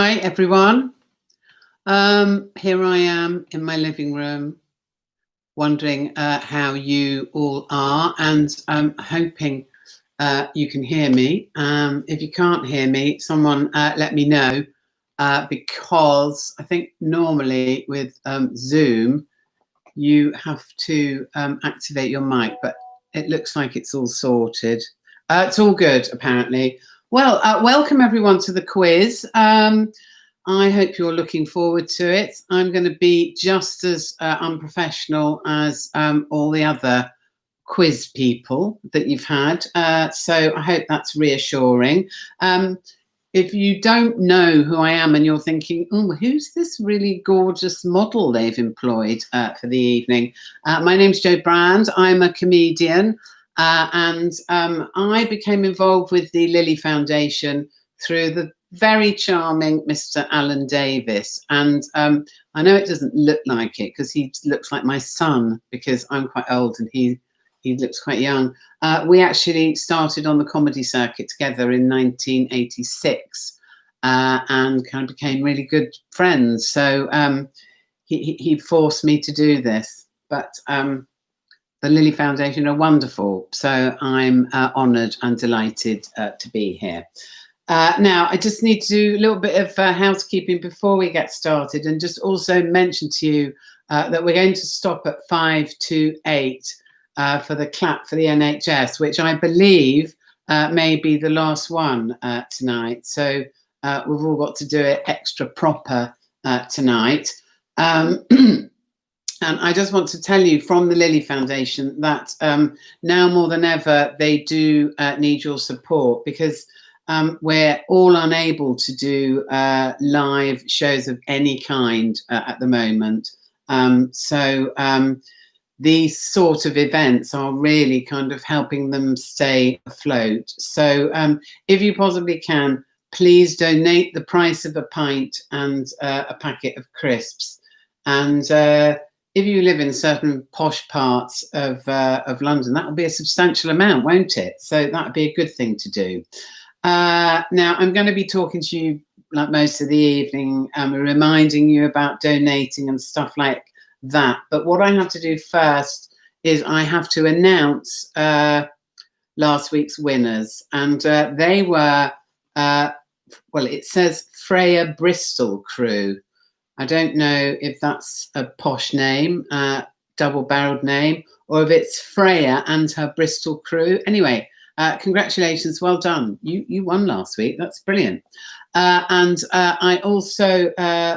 Hi, everyone. Here I am in my living room, wondering how you all are, and I'm hoping you can hear me. If you can't hear me, someone let me know, because I think normally with Zoom, you have to activate your mic, but it looks like it's all sorted. It's all good, apparently. Well, welcome everyone to the quiz. I hope you're looking forward to it. I'm going to be just as unprofessional as all the other quiz people that you've had. So I hope that's reassuring. If you don't know who I am and you're thinking, oh, who's this really gorgeous model they've employed for the evening? My name's Jo Brand. I'm a comedian. And I became involved with the Lily Foundation through the very charming Mr. Alan Davis. And I know it doesn't look like it because he looks like my son, because I'm quite old and he looks quite young. We actually started on the comedy circuit together in 1986 and kind of became really good friends. So he forced me to do this. But the Lily Foundation are wonderful, so I'm honoured and delighted to be here. Now, I just need to do a little bit of housekeeping before we get started, and just also mention to you that we're going to stop at 5 to 8 for the clap for the NHS, which I believe may be the last one tonight. So we've all got to do it extra proper tonight. And I just want to tell you from the Lily Foundation that now more than ever, they do need your support, because we're all unable to do live shows of any kind at the moment. So these sort of events are really kind of helping them stay afloat. So if you possibly can, please donate the price of a pint and a packet of crisps. And if you live in certain posh parts of London, that will be a substantial amount, won't it? So that would be a good thing to do. Now, I'm going to be talking to you like most of the evening, reminding you about donating and stuff like that. But what I have to do first is I have to announce last week's winners. And they were, well, it says Freya Bristol Crew. I don't know if that's a posh name, double-barreled name, or if it's Freya and her Bristol crew. Anyway, congratulations, well done. You won last week, that's brilliant. And I also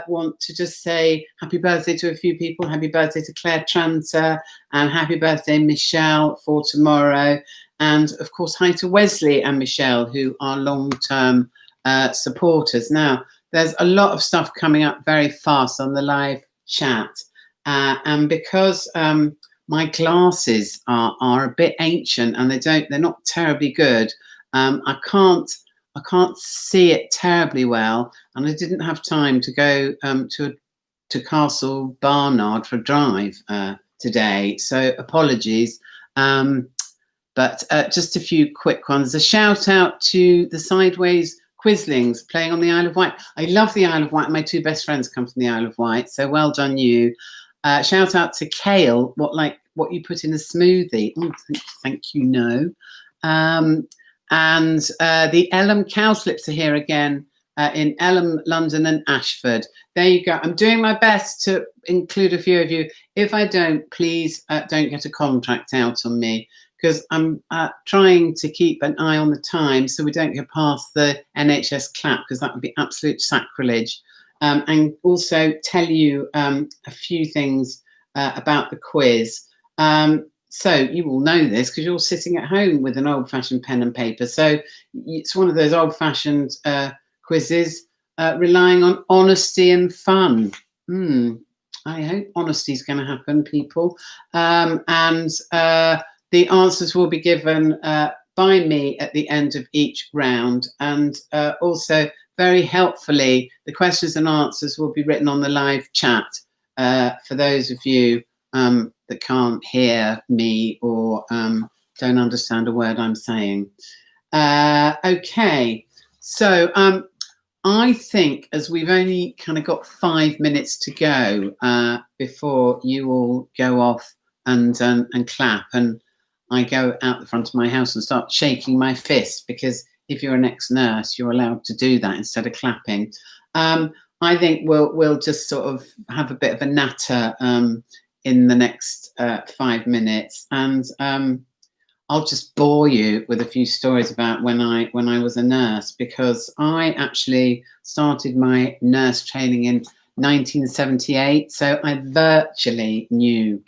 want to just say happy birthday to a few people. Happy birthday to Claire Tranter, and happy birthday, Michelle, for tomorrow. And of course, hi to Wesley and Michelle, who are long-term supporters. Now, there's a lot of stuff coming up very fast on the live chat. And because my glasses are a bit ancient and they're not terribly good, I can't see it terribly well. And I didn't have time to go to Castle Barnard for a drive today. So apologies. But just a few quick ones. A shout out to the Sideways Quizlings playing on the Isle of Wight. I love the Isle of Wight. My two best friends come from the Isle of Wight, so well done you. Shout out to Kale, what you put in a smoothie. Oh, thank you, no. And the Elm Cowslips are here again in Elm, London and Ashford. There you go. I'm doing my best to include a few of you. If I don't, please don't get a contract out on me, because I'm trying to keep an eye on the time so we don't get past the NHS clap, because that would be absolute sacrilege. And also tell you a few things about the quiz. So you will know this because you're sitting at home with an old-fashioned pen and paper. So it's one of those old-fashioned quizzes relying on honesty and fun. I hope honesty is going to happen, people. The answers will be given by me at the end of each round. And also, very helpfully, the questions and answers will be written on the live chat for those of you that can't hear me or don't understand a word I'm saying. Okay, so I think, as we've only kind of got 5 minutes to go before you all go off and clap, and I go out the front of my house and start shaking my fist, because if you're an ex-nurse, you're allowed to do that instead of clapping. I think we'll just sort of have a bit of a natter in the next 5 minutes, and I'll just bore you with a few stories about when I was a nurse, because I actually started my nurse training in 1978, so I virtually knew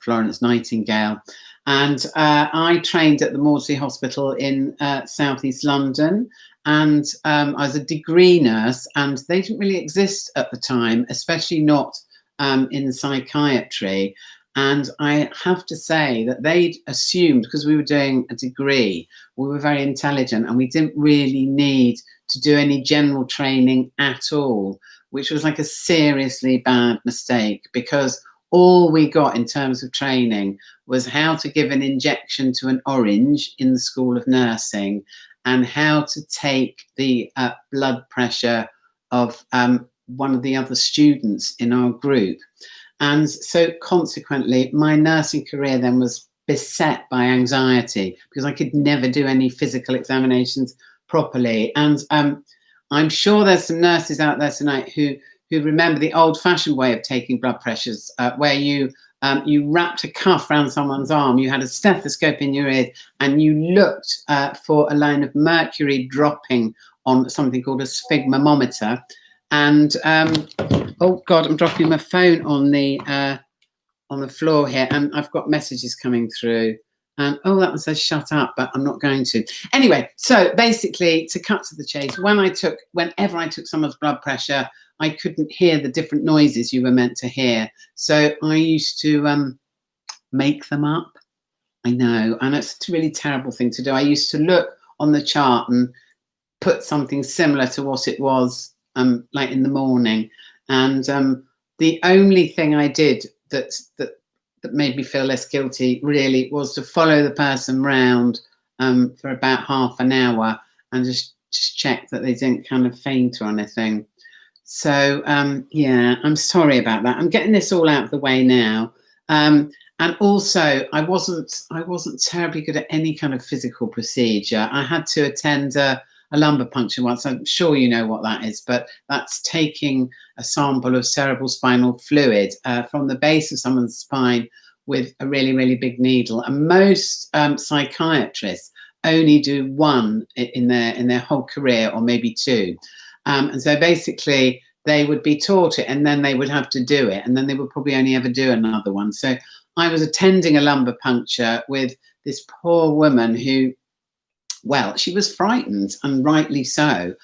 Florence Nightingale. And I trained at the Maudsley Hospital in southeast London, and I was a degree nurse, and they didn't really exist at the time, especially not in psychiatry. And I have to say that they'd assumed, because we were doing a degree, we were very intelligent and we didn't really need to do any general training at all, which was like a seriously bad mistake, because all we got in terms of training was how to give an injection to an orange in the School of Nursing, and how to take the blood pressure of one of the other students in our group. And so consequently, my nursing career then was beset by anxiety, because I could never do any physical examinations properly. And I'm sure there's some nurses out there tonight who remember the old-fashioned way of taking blood pressures, where you wrapped a cuff around someone's arm, you had a stethoscope in your ear, and you looked for a line of mercury dropping on something called a sphygmomanometer. And oh God, I'm dropping my phone on the floor here, and I've got messages coming through. And oh, that one says shut up, but I'm not going to. Anyway, so basically, to cut to the chase, whenever I took someone's blood pressure, I couldn't hear the different noises you were meant to hear. So I used to make them up. I know, and it's a really terrible thing to do. I used to look on the chart and put something similar to what it was like in the morning, and the only thing I did that made me feel less guilty really was to follow the person round for about half an hour and just check that they didn't kind of faint or anything. So yeah, I'm sorry about that. I'm getting this all out of the way now. And also, I wasn't terribly good at any kind of physical procedure. I had to attend a lumbar puncture once. I'm sure you know what that is, but that's taking a sample of cerebral spinal fluid from the base of someone's spine with a really, really big needle. And most psychiatrists only do one in their whole career, or maybe two. And so basically they would be taught it, and then they would have to do it, and then they would probably only ever do another one. So I was attending a lumbar puncture with this poor woman who, well, she was frightened, and rightly so,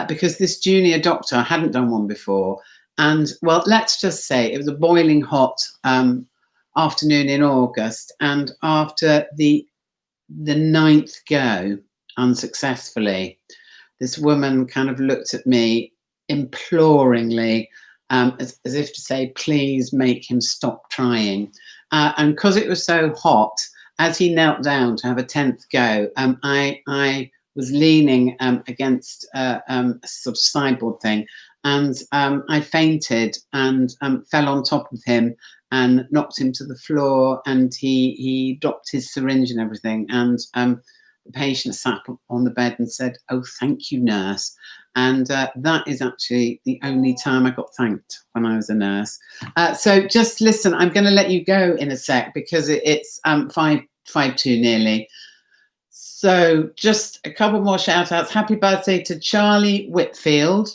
because this junior doctor hadn't done one before. And, well, let's just say it was a boiling hot afternoon in August, and after the 9th go, unsuccessfully, this woman kind of looked at me imploringly, as if to say, please make him stop trying. And because it was so hot, as he knelt down to have a 10th go, I was leaning against a sort of sideboard thing, and I fainted and fell on top of him and knocked him to the floor, and he dropped his syringe and everything. And the patient sat on the bed and said, "Oh, thank you, nurse." And that is actually the only time I got thanked when I was a nurse. So just listen, I'm going to let you go in a sec, because it's 5:02 nearly. So just a couple more shout outs. Happy birthday to Charlie Whitfield,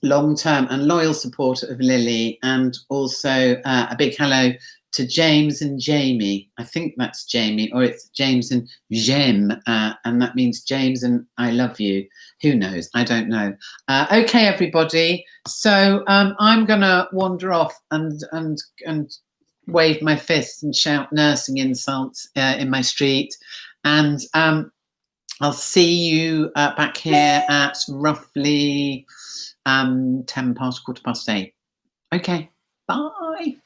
long-term and loyal supporter of Lily, and also a big hello to James and Jamie. I think that's Jamie, or it's James and Jem, and that means James and I love you. Who knows? I don't know. Okay, everybody. So I'm gonna wander off and wave my fists and shout nursing insults in my street, and I'll see you back here at roughly 10 past, 8:15. Okay, bye.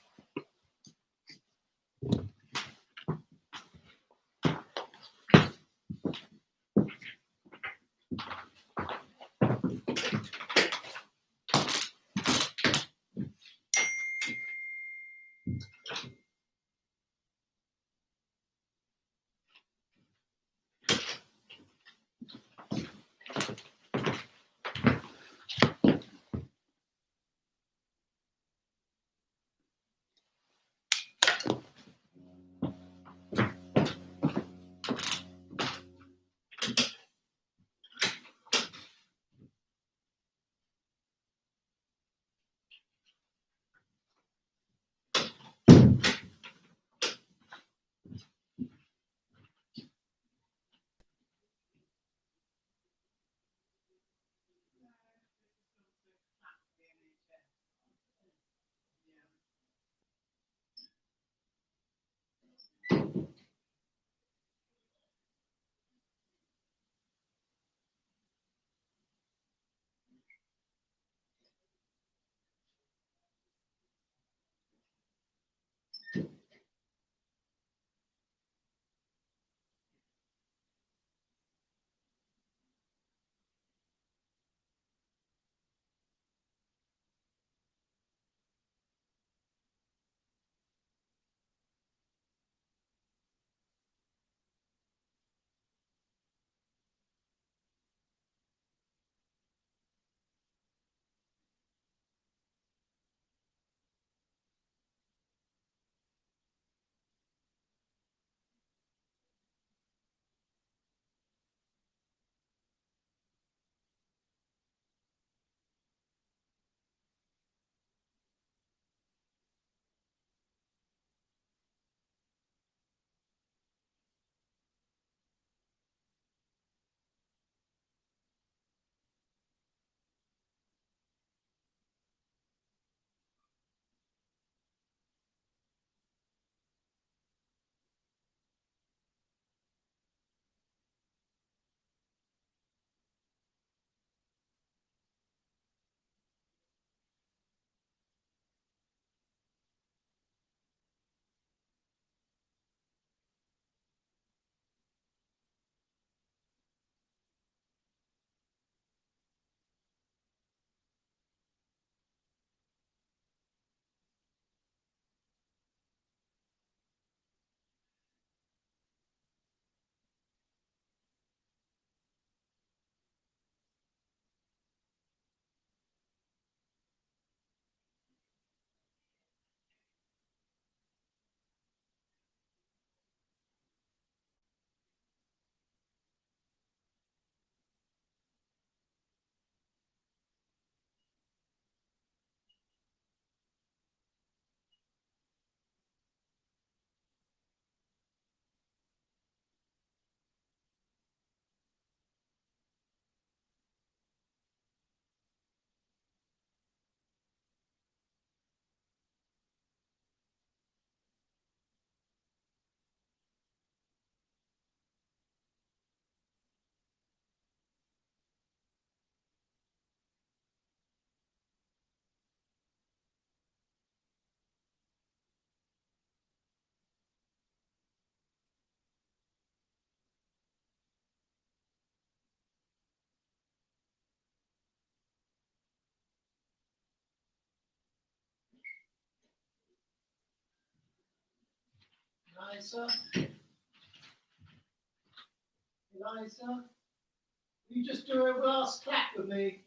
Eliza? Eliza? Will you just do a last clap with me?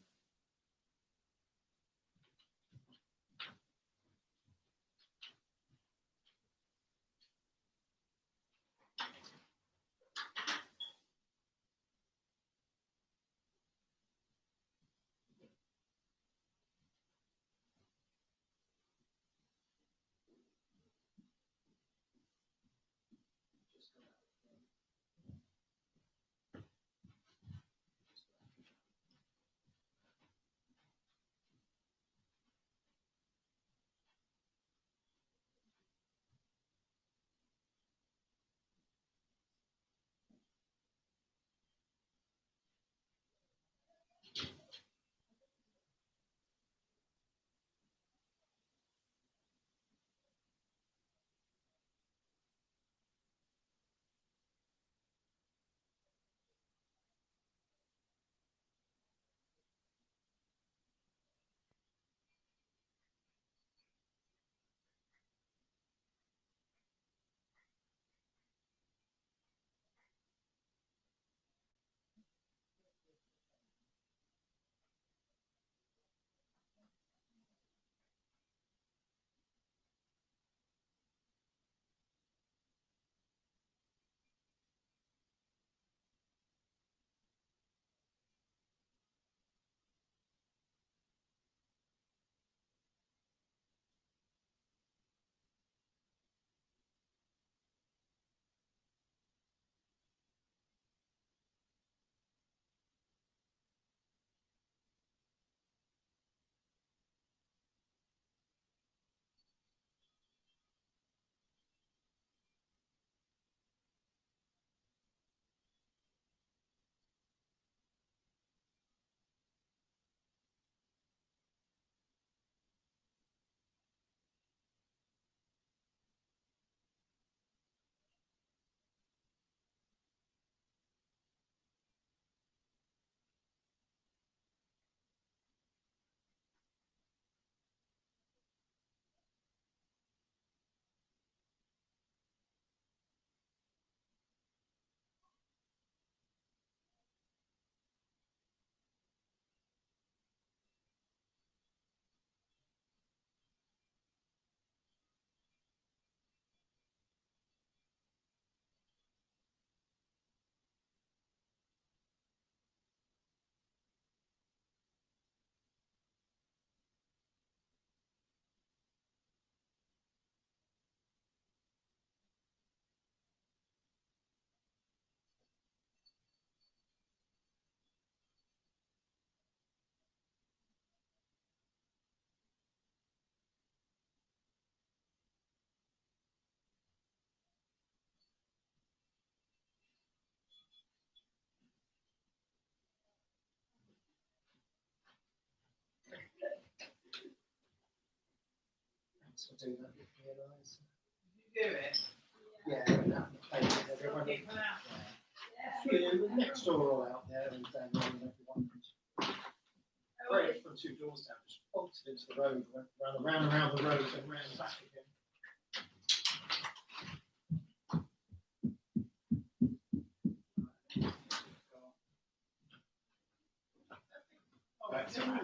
Thanks for doing that with me, Eliza. Did you do it? Yeah, I went out and played with everyone. Keep them out there. Few next door all out there and Daniel and everyone. Right from 2 doors down, just bolted into the road, went around the road and round back again. Oh, that's all right.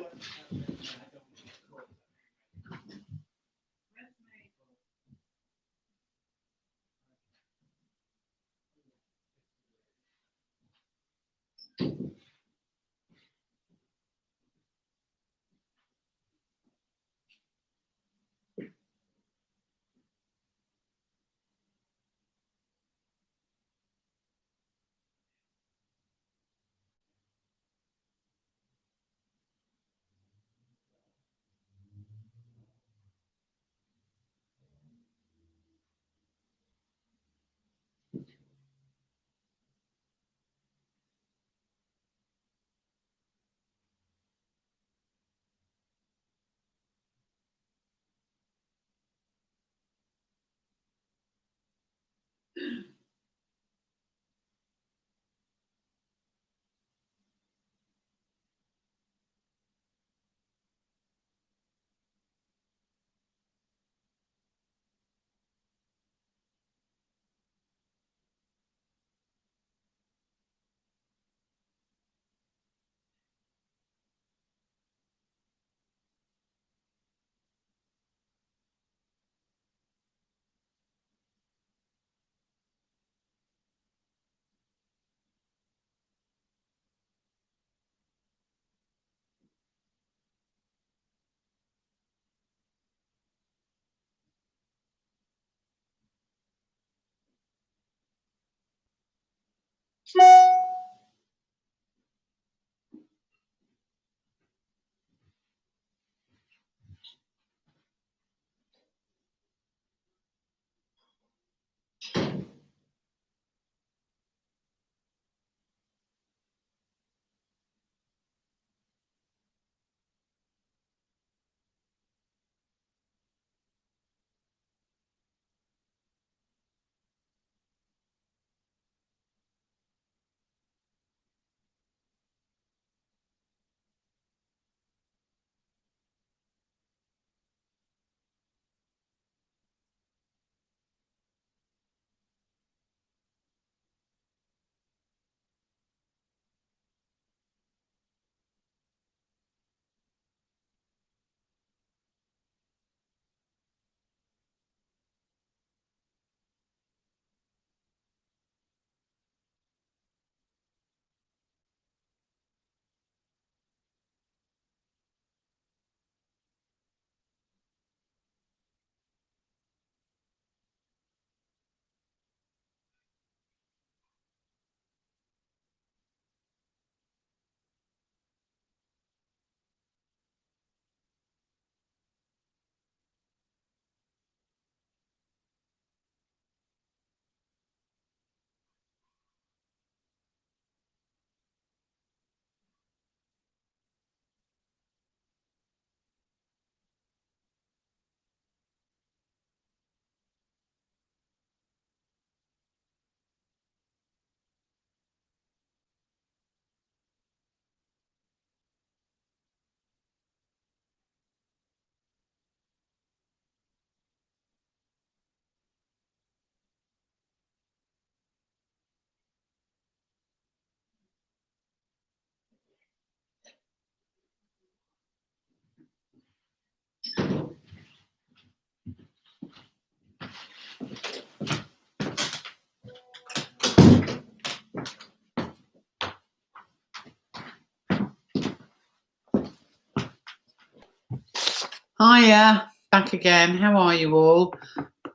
Hiya, back again. How are you all?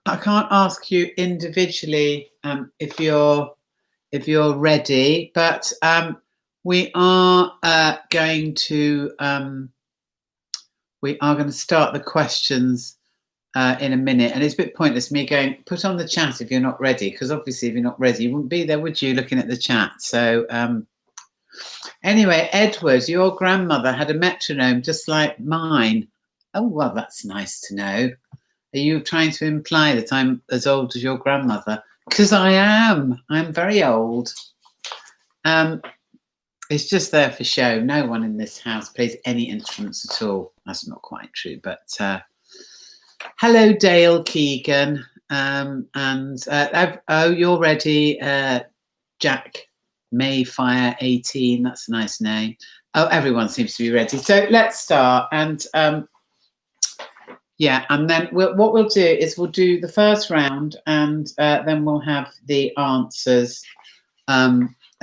I can't ask you individually if you're ready, but we are going to start the questions in a minute, and it's a bit pointless me going put on the chat if you're not ready, because obviously if you're not ready you wouldn't be there, would you, looking at the chat? So anyway, Edward, your grandmother had a metronome just like mine. Oh, well, that's nice to know. Are you trying to imply that I'm as old as your grandmother? Because I am. I'm very old. It's just there for show. No one in this house plays any instruments at all. That's not quite true, but hello, Dale Keegan. Oh, you're ready, Jack Mayfire 18. That's a nice name. Oh, everyone seems to be ready. So let's start. And yeah, and then what we'll do is we'll do the first round, and then we'll have the answers at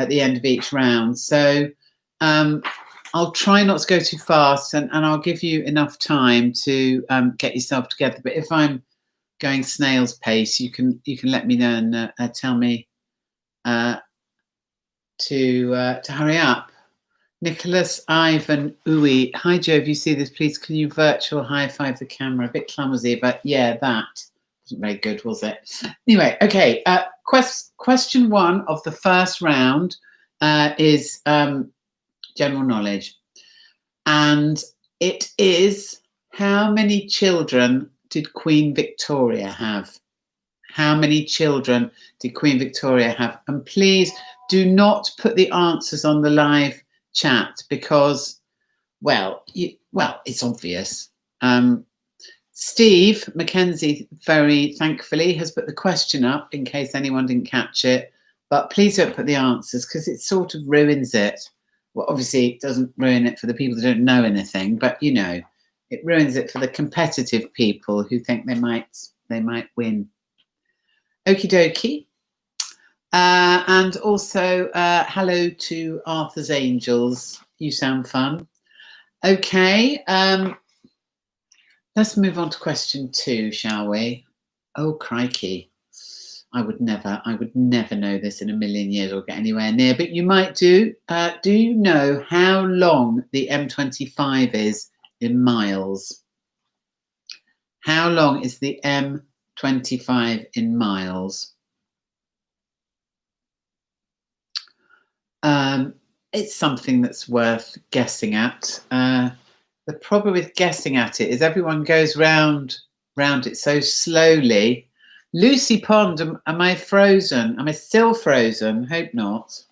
the end of each round. So I'll try not to go too fast, and I'll give you enough time to get yourself together. But if I'm going snail's pace, you can let me know and tell me to hurry up. Nicholas Ivan Uwe. Hi Joe, if you see this, please can you virtual high five the camera? A bit clumsy, but yeah, that wasn't very good, was it? Anyway, okay. Question one of the first round is general knowledge, and it is: how many children did Queen Victoria have? How many children did Queen Victoria have? And please do not put the answers on the live chat, because well it's obvious. Steve Mackenzie very thankfully has put the question up in case anyone didn't catch it, but please don't put the answers, because it sort of ruins it. Well, obviously it doesn't ruin it for the people that don't know anything, but you know, it ruins it for the competitive people who think they might win. Okie dokie. And also, hello to Arthur's Angels. You sound fun. Okay, let's move on to question two, shall we? Oh, crikey. I would never know this in a million years or get anywhere near, but you might do. Do you know how long the M25 is in miles? How long is the M25 in miles? It's something that's worth guessing at. The problem with guessing at it is everyone goes round it so slowly. Lucy Pond, am I frozen? Am I still frozen? Hope not.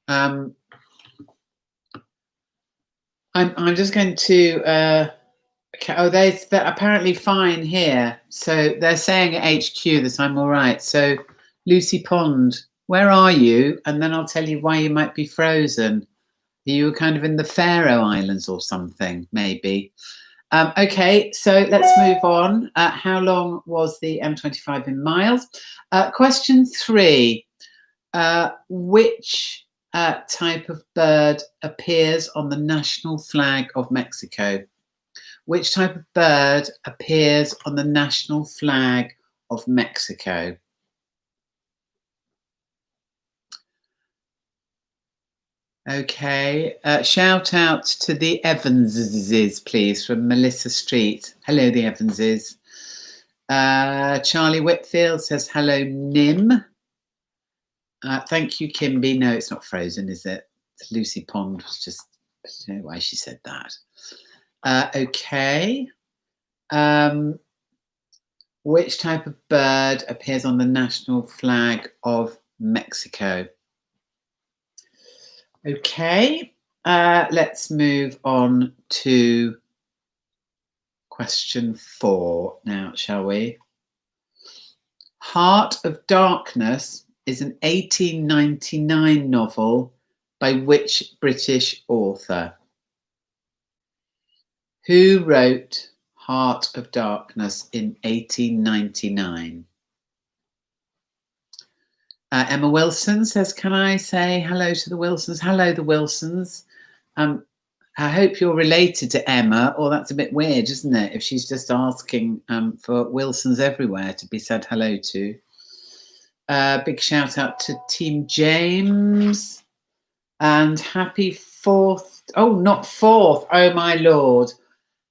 I'm just going to. Okay, oh, they're apparently fine here. So they're saying at HQ that I'm all right. So Lucy Pond, where are you? And then I'll tell you why you might be frozen. You were kind of in the Faroe Islands or something, maybe. Okay, so let's move on. How long was the M25 in miles? Question three. Which type of bird appears on the national flag of Mexico? Which type of bird appears on the national flag of Mexico? Okay, shout out to the Evanses, please, from Melissa Street. Hello, the Evanses. Charlie Whitfield says, hello, Nim. Thank you, Kimby. No, it's not frozen, is it? Lucy Pond was just, I don't know why she said that. Okay. Which type of bird appears on the national flag of Mexico? Okay, let's move on to question four now, shall we? Heart of Darkness is an 1899 novel by which British author? Who wrote Heart of Darkness in 1899? Emma Wilson says, can I say hello to the Wilsons? Hello, the Wilsons. I hope you're related to Emma, or that's a bit weird, isn't it? If she's just asking for Wilsons everywhere to be said hello to. Big shout out to Team James. And happy 4th. Oh, not 4th. Oh, my Lord.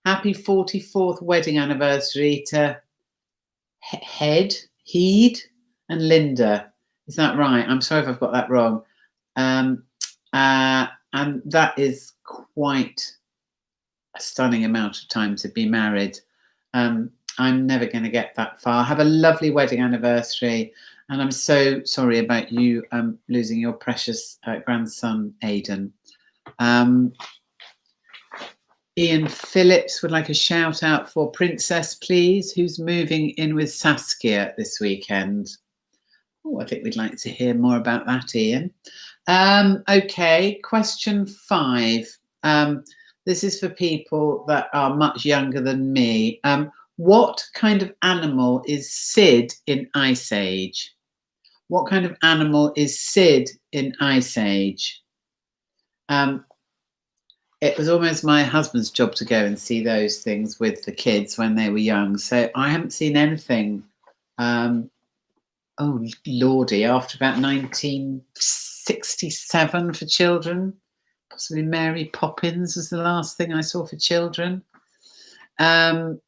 Happy 44th wedding anniversary to Heed, and Linda. Is that right? I'm sorry if I've got that wrong. And that is quite a stunning amount of time to be married. I'm never going to get that far. Have a lovely wedding anniversary. And I'm so sorry about you losing your precious grandson, Aidan. Ian Phillips would like a shout out for Princess, please, who's moving in with Saskia this weekend. Oh, I think we'd like to hear more about that, Ian. Okay, question 5. This is for people that are much younger than me. What kind of animal is Sid in Ice Age? What kind of animal is Sid in Ice Age? It was almost my husband's job to go and see those things with the kids when they were young. So I haven't seen anything, oh lordy, after about 1967 for children. Possibly Mary Poppins was the last thing I saw for children. Mark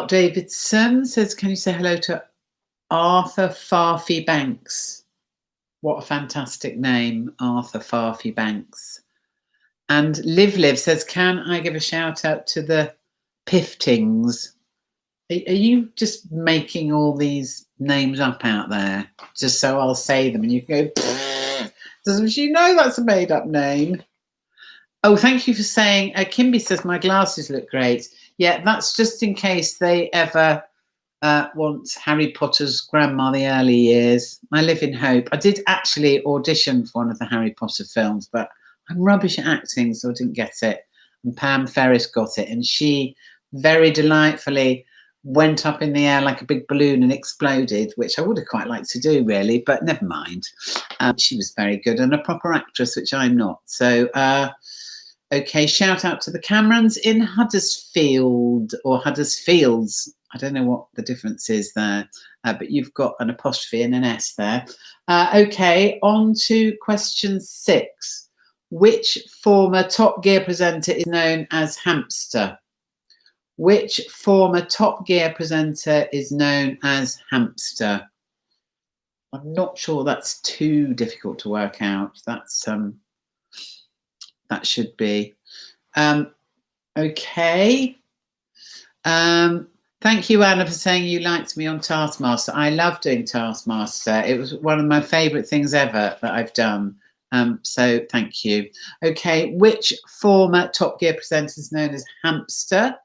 Davidson says, can you say hello to Arthur Farfy Banks? What a fantastic name, Arthur Farfy Banks. And Liv says, can I give a shout out to the Piftings? Are you just making all these names up out there just so I'll say them and you can go, doesn't she know that's a made up name? Oh, thank you for saying, Kimby says my glasses look great. Yeah, that's just in case they ever want Harry Potter's Grandma the Early Years. I live in hope. I did actually audition for one of the Harry Potter films, but I'm rubbish at acting, so I didn't get it. And Pam Ferris got it, and she very delightfully went up in the air like a big balloon and exploded, which I would have quite liked to do, really, but never mind. She was very good and a proper actress, which I'm not. So, okay, shout out to the Camerons in Huddersfield or Huddersfields. I don't know what the difference is there, but you've got an apostrophe and an S there. Okay, on to question 6. Which former Top Gear presenter is known as Hamster? Which former Top Gear presenter is known as Hamster? I'm not sure that's too difficult to work out. That's that should be. Okay. Thank you, Anna, for saying you liked me on Taskmaster. I love doing Taskmaster. It was one of my favourite things ever that I've done. So thank you. Okay, which former Top Gear presenter is known as Hamster?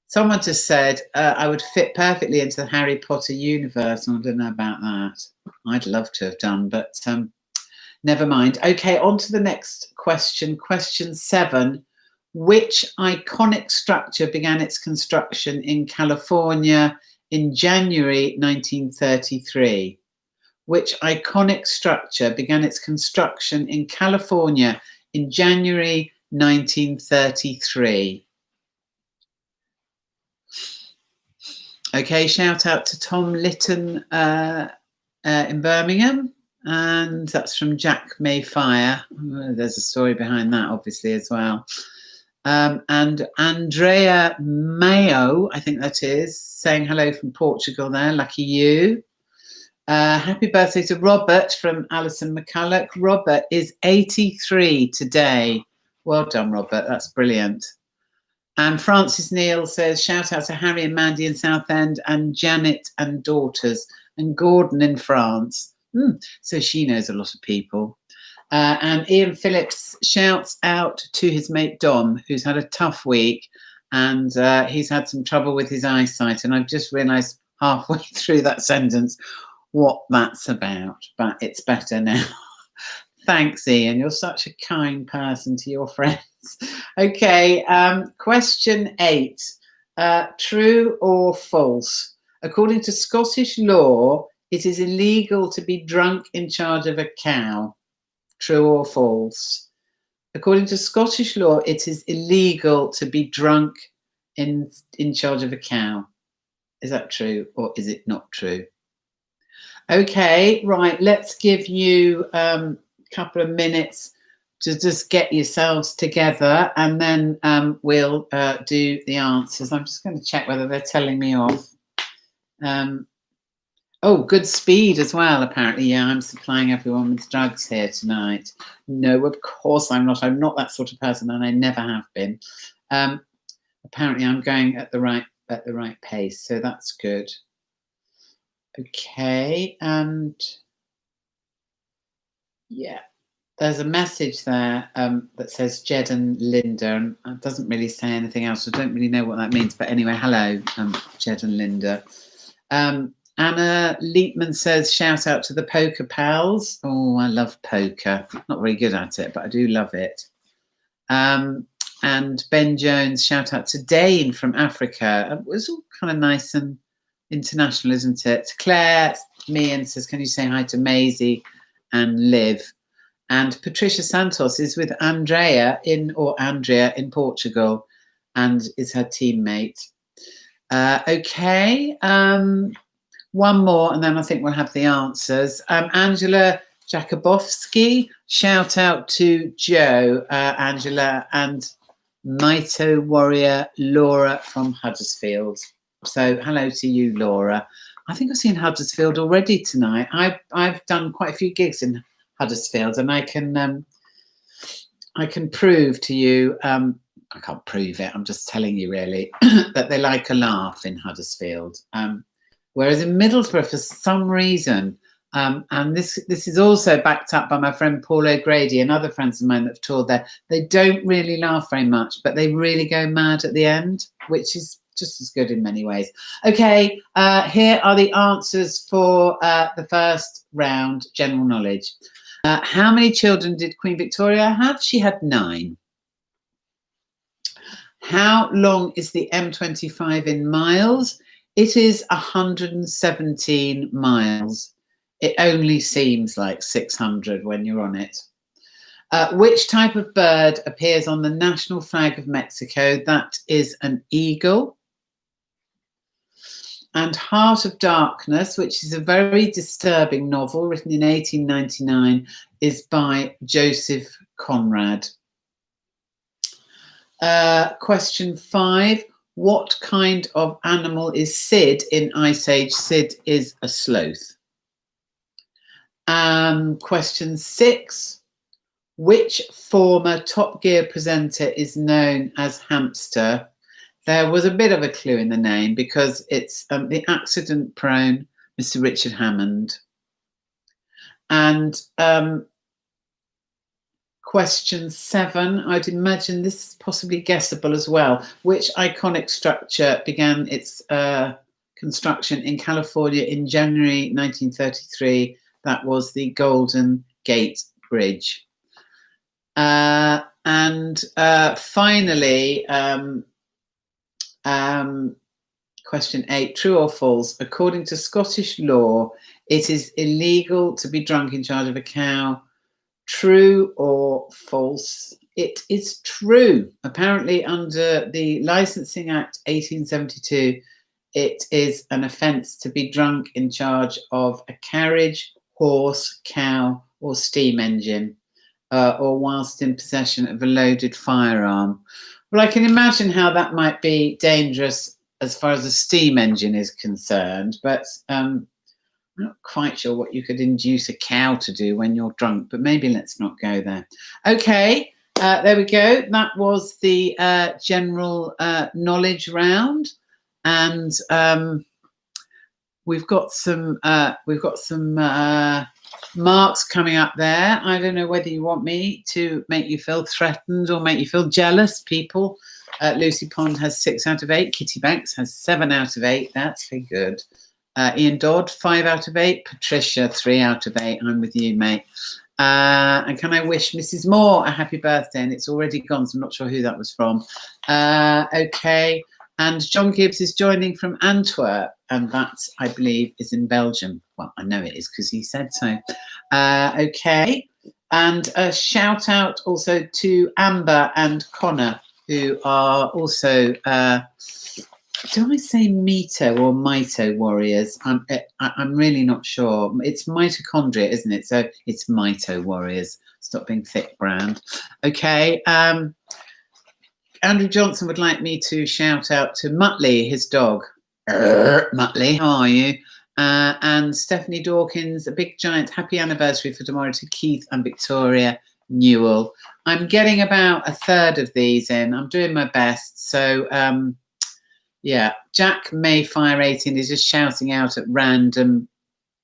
Someone just said I would fit perfectly into the Harry Potter universe, and I don't know about that. I'd love to have done, but never mind. Okay, on to the next question. Question 7. Which iconic structure began its construction in California in January 1933? Which iconic structure began its construction in California in January 1933? Okay, shout out to Tom Litton in Birmingham. And that's from Jack Mayfire. Oh, there's a story behind that, obviously, as well. And Andrea Mayo, I think that is, saying hello from Portugal there. Lucky you. Happy birthday to Robert from Alison McCulloch. Robert is 83 today. Well done, Robert. That's brilliant. And Francis Neal says, shout out to Harry and Mandy in Southend and Janet and daughters and Gordon in France. So she knows a lot of people. And Ian Phillips shouts out to his mate Dom, who's had a tough week and he's had some trouble with his eyesight. And I've just realised halfway through that sentence what that's about, but it's better now. Thanks, Ian. You're such a kind person to your friends. Okay, question 8. True or false? According to Scottish law, it is illegal to be drunk in charge of a cow. True or false? According to Scottish law, it is illegal to be drunk in charge of a cow. Is that true or is it not true? Okay, right, let's give you a couple of minutes to just get yourselves together, and then we'll do the answers. I'm just going to check whether they're telling me off. Oh, good speed as well, apparently. Yeah, I'm supplying everyone with drugs here tonight. No, of course I'm not. I'm not that sort of person, and I never have been. Apparently I'm going at the right pace, so that's good. Okay, and yeah, there's a message there that says Jed and Linda, and it doesn't really say anything else. I don't really know what that means, but anyway, hello, Jed and Linda. Anna Leitman says, shout out to the poker pals. Oh, I love poker. Not very good at it, but I do love it. And Ben Jones, shout out to Dane from Africa. It was all kind of nice and international, isn't it? Claire Meehan says, can you say hi to Maisie and Liv? And Patricia Santos is with Andrea in Portugal and is her teammate. Okay. One more, and then I think we'll have the answers. Angela Jakubowski, shout out to Joe, Angela, and Mito warrior Laura from Huddersfield. So hello to you, Laura. I think I've seen Huddersfield already tonight. I've done quite a few gigs in Huddersfield, and I can prove to you. I can't prove it. I'm just telling you, really, that they like a laugh in Huddersfield. Whereas in Middlesbrough, for some reason, and this is also backed up by my friend Paul O'Grady and other friends of mine that have toured there, they don't really laugh very much, but they really go mad at the end, which is just as good in many ways. Okay, here are the answers for the first round, general knowledge. How many children did Queen Victoria have? She had 9. How long is the M25 in miles? It is 117 miles. It only seems like 600 when you're on it. Which type of bird appears on the national flag of Mexico? That is an eagle. And Heart of Darkness, which is a very disturbing novel written in 1899, is by Joseph Conrad. Question 5. What kind of animal is Sid in Ice Age? Sid is a sloth. Question 6. Which former Top Gear presenter is known as Hamster? There was a bit of a clue in the name because it's the accident-prone Mr. Richard Hammond. And question 7, I'd imagine this is possibly guessable as well. Which iconic structure began its construction in California in January 1933? That was the Golden Gate Bridge. And finally, question 8, true or false? According to Scottish law, it is illegal to be drunk in charge of a cow. True or false? It is true. Apparently, under the Licensing Act 1872, it is an offence to be drunk in charge of a carriage, horse, cow, or steam engine, or whilst in possession of a loaded firearm. Well, I can imagine how that might be dangerous as far as a steam engine is concerned, but I'm not quite sure what you could induce a cow to do when you're drunk, but maybe let's not go there. Okay, there we go. That was the general knowledge round, and we've got some marks coming up there. I don't know whether you want me to make you feel threatened or make you feel jealous, people. Lucy Pond has 6 out of 8. Kitty Banks has 7 out of 8. That's very good. Ian Dodd, 5 out of 8. Patricia, 3 out of 8. I'm with you, mate. And can I wish Mrs. Moore a happy birthday? And it's already gone, so I'm not sure who that was from. Okay. And John Gibbs is joining from Antwerp, and that, I believe, is in Belgium. Well, I know it is because he said so. Okay. And a shout out also to Amber and Connor, who are also, do I say mito or mito warriors? I'm really not sure. It's mitochondria, isn't it? So it's mito warriors. Stop being thick brand. Okay. Andrew Johnson would like me to shout out to Muttley, his dog. Muttley, how are you? And Stephanie Dawkins, a big giant happy anniversary for tomorrow to Keith and Victoria Newell. I'm getting about a third of these in. I'm doing my best. So, yeah, Jack Mayfire 18 is just shouting out at random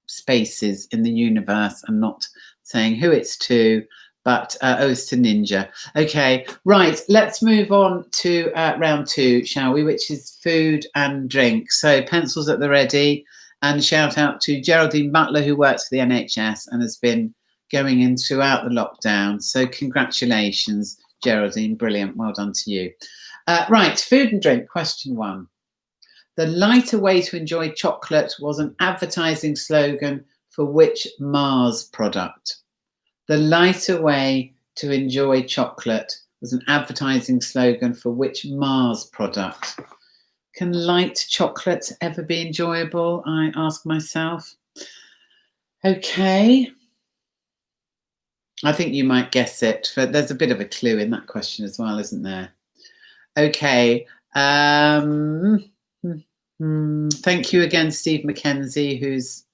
spaces in the universe and not saying who it's to. But it's to Ninja. Okay, right, let's move on to round 2, shall we, which is food and drink. So pencils at the ready, and shout out to Geraldine Butler, who works for the NHS and has been going in throughout the lockdown. So congratulations, Geraldine, brilliant, well done to you. Right, food and drink, question 1. The lighter way to enjoy chocolate was an advertising slogan for which Mars product? The lighter way to enjoy chocolate was an advertising slogan for which Mars product? Can light chocolate ever be enjoyable? I ask myself. Okay. I think you might guess it, but there's a bit of a clue in that question as well, isn't there? Okay. Thank you again, Steve McKenzie, who's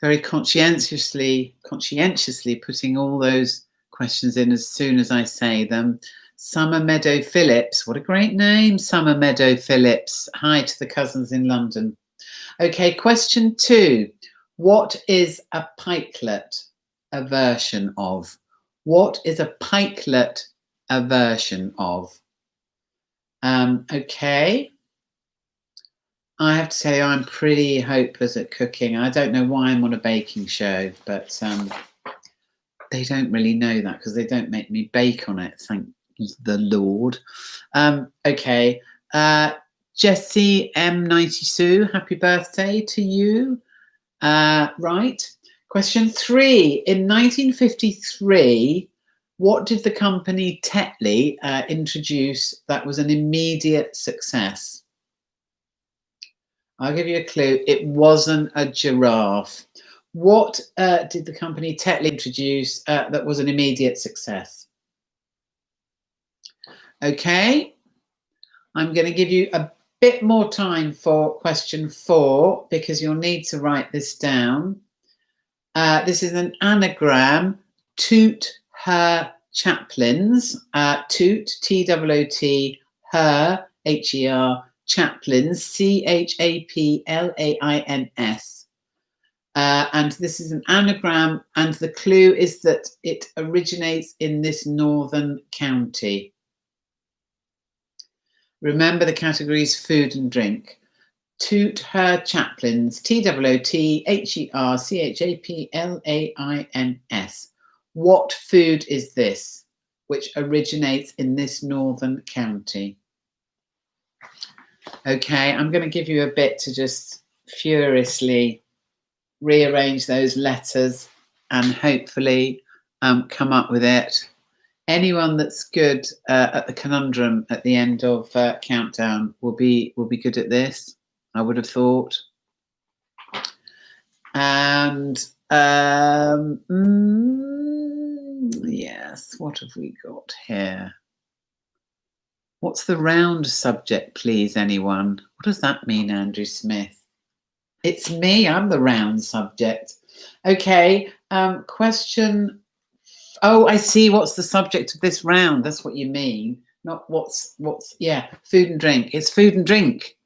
very conscientiously putting all those questions in as soon as I say them. Summer Meadow Phillips, what a great name, Summer Meadow Phillips. Hi to the cousins in London. Okay, question 2. What is a pikelet a version of? What is a pikelet a version of? Okay. I have to say I'm pretty hopeless at cooking. I don't know why I'm on a baking show, but they don't really know that because they don't make me bake on it, thank the Lord. Okay. Jessie M92, happy birthday to you. Right. Question 3. In 1953, what did the company Tetley introduce that was an immediate success? I'll give you a clue. It wasn't a giraffe. What did the company Tetley introduce that was an immediate success? Okay. I'm going to give you a bit more time for question 4 because you'll need to write this down. This is an anagram. Toot her chaplains. Toot, T-O-O-T, her, H-E-R, chaplains, C-H-A-P-L-A-I-N-S. And this is an anagram, and the clue is that it originates in this northern county. Remember the categories food and drink. Toot her chaplains, T-O-O-T-H-E-R-C-H-A-P-L-A-I-N-S. What food is this which originates in this northern county? Okay, I'm going to give you a bit to just furiously rearrange those letters and hopefully come up with it. Anyone that's good at the conundrum at the end of countdown will be good at this, I would have thought. And yes, what have we got here? What's the round subject, please, anyone? What does that mean, Andrew Smith? It's me, I'm the round subject. Okay, question. Oh, I see. What's the subject of this round? That's what you mean. Not what's, yeah, food and drink. It's food and drink.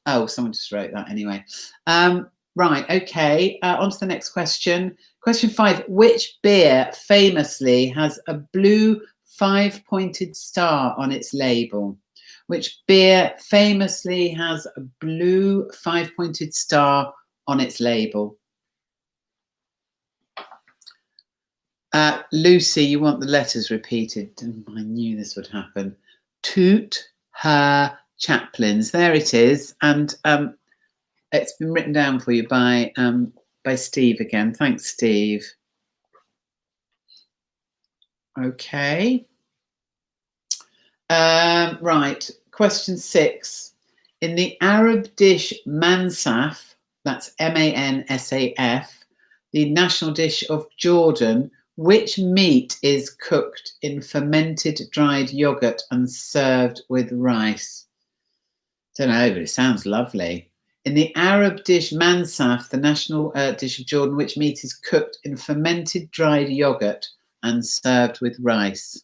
Oh, someone just wrote that anyway. Right, okay, on to the next question. Question 5, which beer famously has a blue 5-pointed star on its label? Which beer famously has a blue 5-pointed star on its label? Lucy, you want the letters repeated. I knew this would happen. Toot her chaplains. There it is, and it's been written down for you by Steve again. Thanks, Steve. Okay. Right. Question 6. In the Arab dish mansaf, that's MANSAF, the national dish of Jordan, which meat is cooked in fermented dried yogurt and served with rice? Don't know, but it sounds lovely. In the Arab dish mansaf, the national dish of Jordan, which meat is cooked in fermented dried yogurt and served with rice?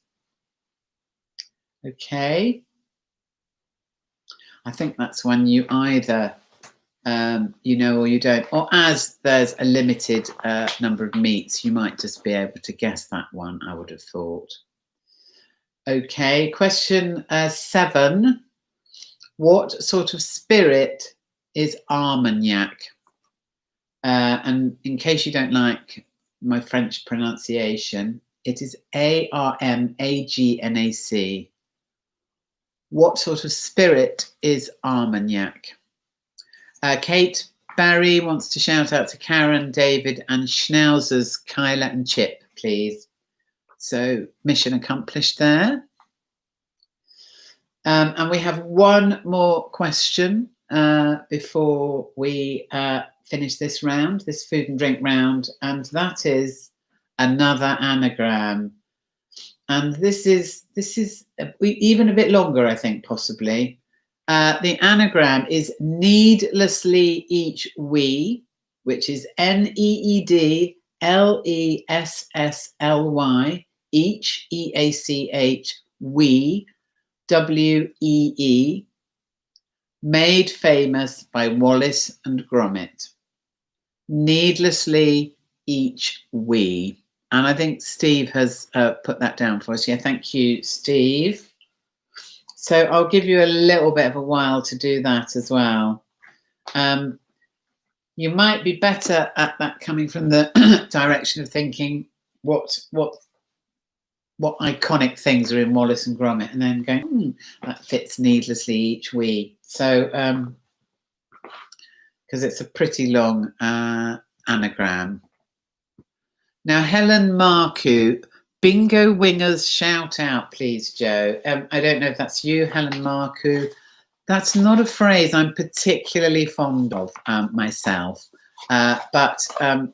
Okay. I think that's one you either you know or you don't, or as there's a limited number of meats, you might just be able to guess that one, I would have thought. Okay, question 7. What sort of spirit is Armagnac? And in case you don't like my French pronunciation, it is Armagnac. What sort of spirit is Armagnac? Kate Barry wants to shout out to Karen, David, and Schnauzers, Kyla, and Chip, please. So, mission accomplished there. And we have one more question before we finish this round, this food and drink round, and that is another anagram. And this is even a bit longer, I think, possibly. The anagram is needlessly each we, which is NEEDLESSLY, each, EACH, we, WEE, made famous by Wallace and Gromit. Needlessly each we. And I think Steve has put that down for us. Yeah, thank you, Steve. So I'll give you a little bit of a while to do that as well. You might be better at that coming from the direction of thinking what iconic things are in Wallace and Gromit, and then going, that fits needlessly each we. So, because it's a pretty long anagram. Now, Helen Marcoux, bingo wingers shout out, please, Joe. I don't know if that's you, Helen Marcoux. That's not a phrase I'm particularly fond of myself. But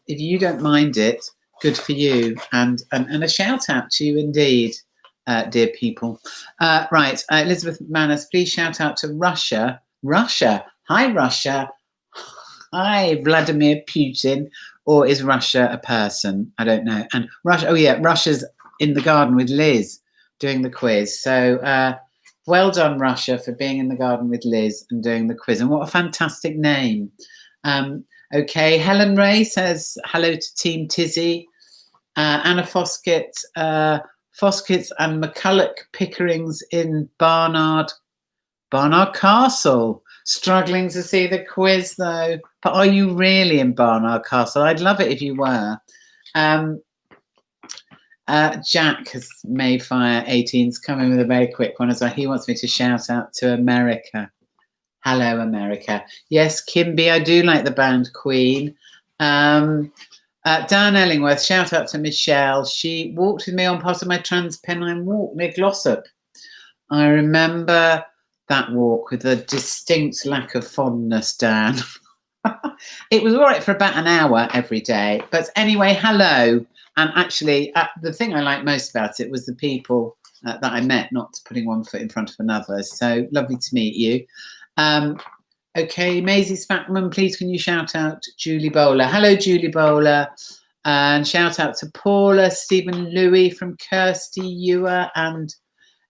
if you don't mind it, good for you. And a shout out to you indeed, dear people. Right, Elizabeth Manners, please shout out to Russia. Russia. Hi, Russia. Hi, Vladimir Putin. Or is Russia a person? I don't know. And Russia, oh yeah, Russia's in the garden with Liz doing the quiz. So well done, Russia, for being in the garden with Liz and doing the quiz. And what a fantastic name. Okay, Helen Ray says hello to Team Tizzy. Anna Foskett, Fosketts and McCulloch Pickerings in Barnard Castle. Struggling to see the quiz though. But are you really in Barnard Castle? I'd love it if you were. Jack has Mayfire 18's coming with a very quick one as well. He wants me to shout out to America. Hello, America. Yes, Kimby, I do like the band Queen. Dan Ellingworth, shout out to Michelle. She walked with me on part of my Transpennine walk near Glossop. I remember that walk with a distinct lack of fondness, Dan. It was all right for about an hour every day. But anyway, hello. And actually, the thing I liked most about it was the people that I met, not putting one foot in front of another. So lovely to meet you. Okay, Maisie Spackman, please can you shout out Julie Bowler? Hello, Julie Bowler. And shout out to Paula, Stephen Louis from Kirsty Ewer and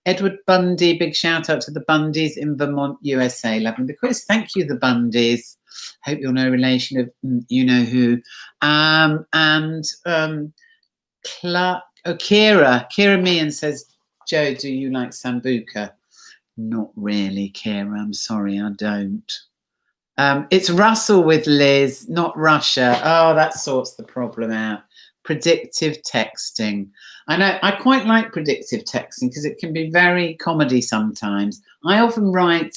Edward Bundy. Big shout out to the Bundys in Vermont, USA. Loving the quiz. Thank you, the Bundys. Hope you're no relation of you know who. Kira Meehan says, Joe, do you like Sambuca? Not really, Kira. I'm sorry, I don't. It's Russell with Liz, not Russia. Oh, that sorts the problem out. Predictive texting. I know I quite like predictive texting because it can be very comedy sometimes. I often write,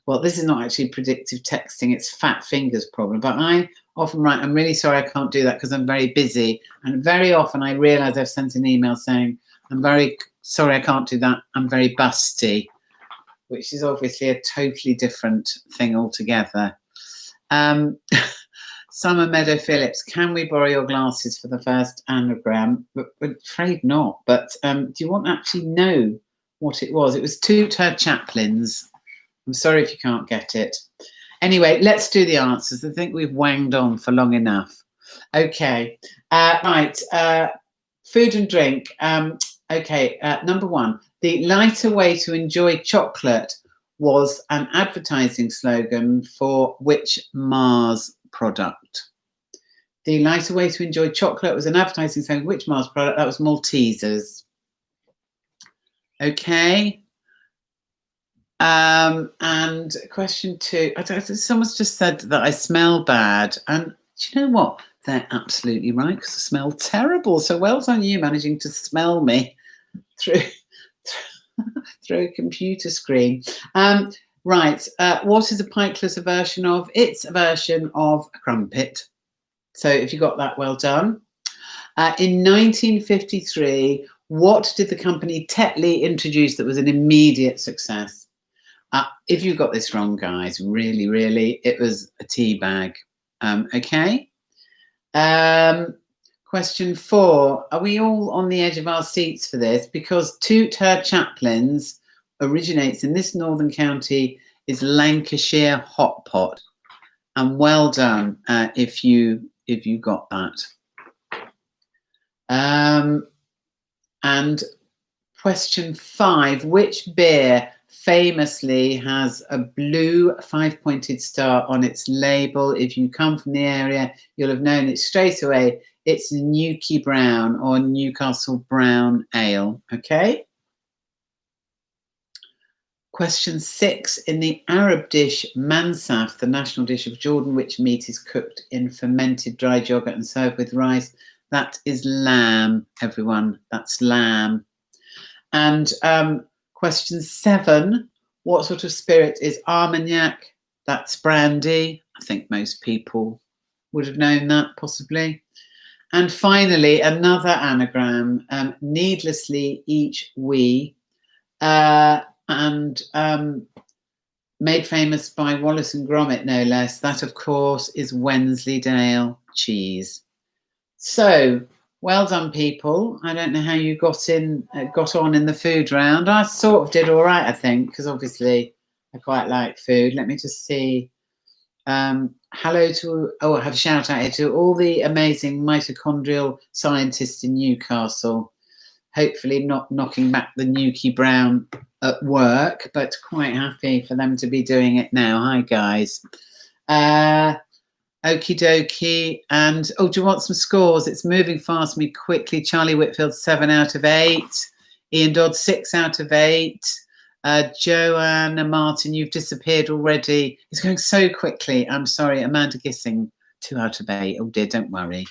well, this is not actually predictive texting, it's fat fingers problem, but I often write, I'm really sorry I can't do that because I'm very busy. And very often I realise I've sent an email saying, I'm very sorry I can't do that, I'm very busty, which is obviously a totally different thing altogether. Summer Meadow Phillips, can we borrow your glasses for the first anagram? But afraid not. But do you want to actually know what it was? It was Toot Her Chaplains. I'm sorry if you can't get it. Anyway, let's do the answers. I think we've wanged on for long enough. Okay. Right. Food and drink. Okay. Number one, the lighter way to enjoy chocolate was an advertising slogan for which Mars product? The lighter way to enjoy chocolate was an advertising slogan. Which Mars product? That was Maltesers. Okay. And question two. Someone's just said that I smell bad, and do you know what? They're absolutely right because I smell terrible. So well done you managing to smell me through a computer screen. Right, what is a pint a version of? It's a version of a crumpet. So if you got that, well done. In 1953, what did the company Tetley introduce that was an immediate success? If you got this wrong, guys, really, it was a tea bag. Okay. Question 4. Are we all on the edge of our seats for this? Because Toot Her Chaplains originates in this northern county is Lancashire hot pot, and well done if you got that. And question 5, which beer famously has a blue 5-pointed star on its label? If you come from the area, you'll have known it straight away. It's Newquay Brown or Newcastle Brown Ale. Okay. Question 6, in the Arab dish mansaf, the national dish of Jordan, which meat is cooked in fermented dried yogurt and served with rice? That is lamb, everyone. That's lamb. And question 7, what sort of spirit is Armagnac? That's brandy. I think most people would have known that, possibly. And finally, another anagram, needlessly each we. And made famous by Wallace and Gromit, no less. That, of course, is Wensleydale cheese. So, well done, people. I don't know how you got on in the food round. I sort of did all right, I think, because obviously I quite like food. Let me just see. Hello to, I have a shout out here to all the amazing mitochondrial scientists in Newcastle. Hopefully not knocking back the Newquay Brown at work, but quite happy for them to be doing it now. Hi, guys. Okie dokie. And, do you want some scores? It's moving fast me quickly. Charlie Whitfield, 7 out of 8. Ian Dodd, 6 out of 8. Joanna Martin, you've disappeared already. It's going so quickly. I'm sorry. Amanda Gissing, 2 out of 8. Oh dear, don't worry.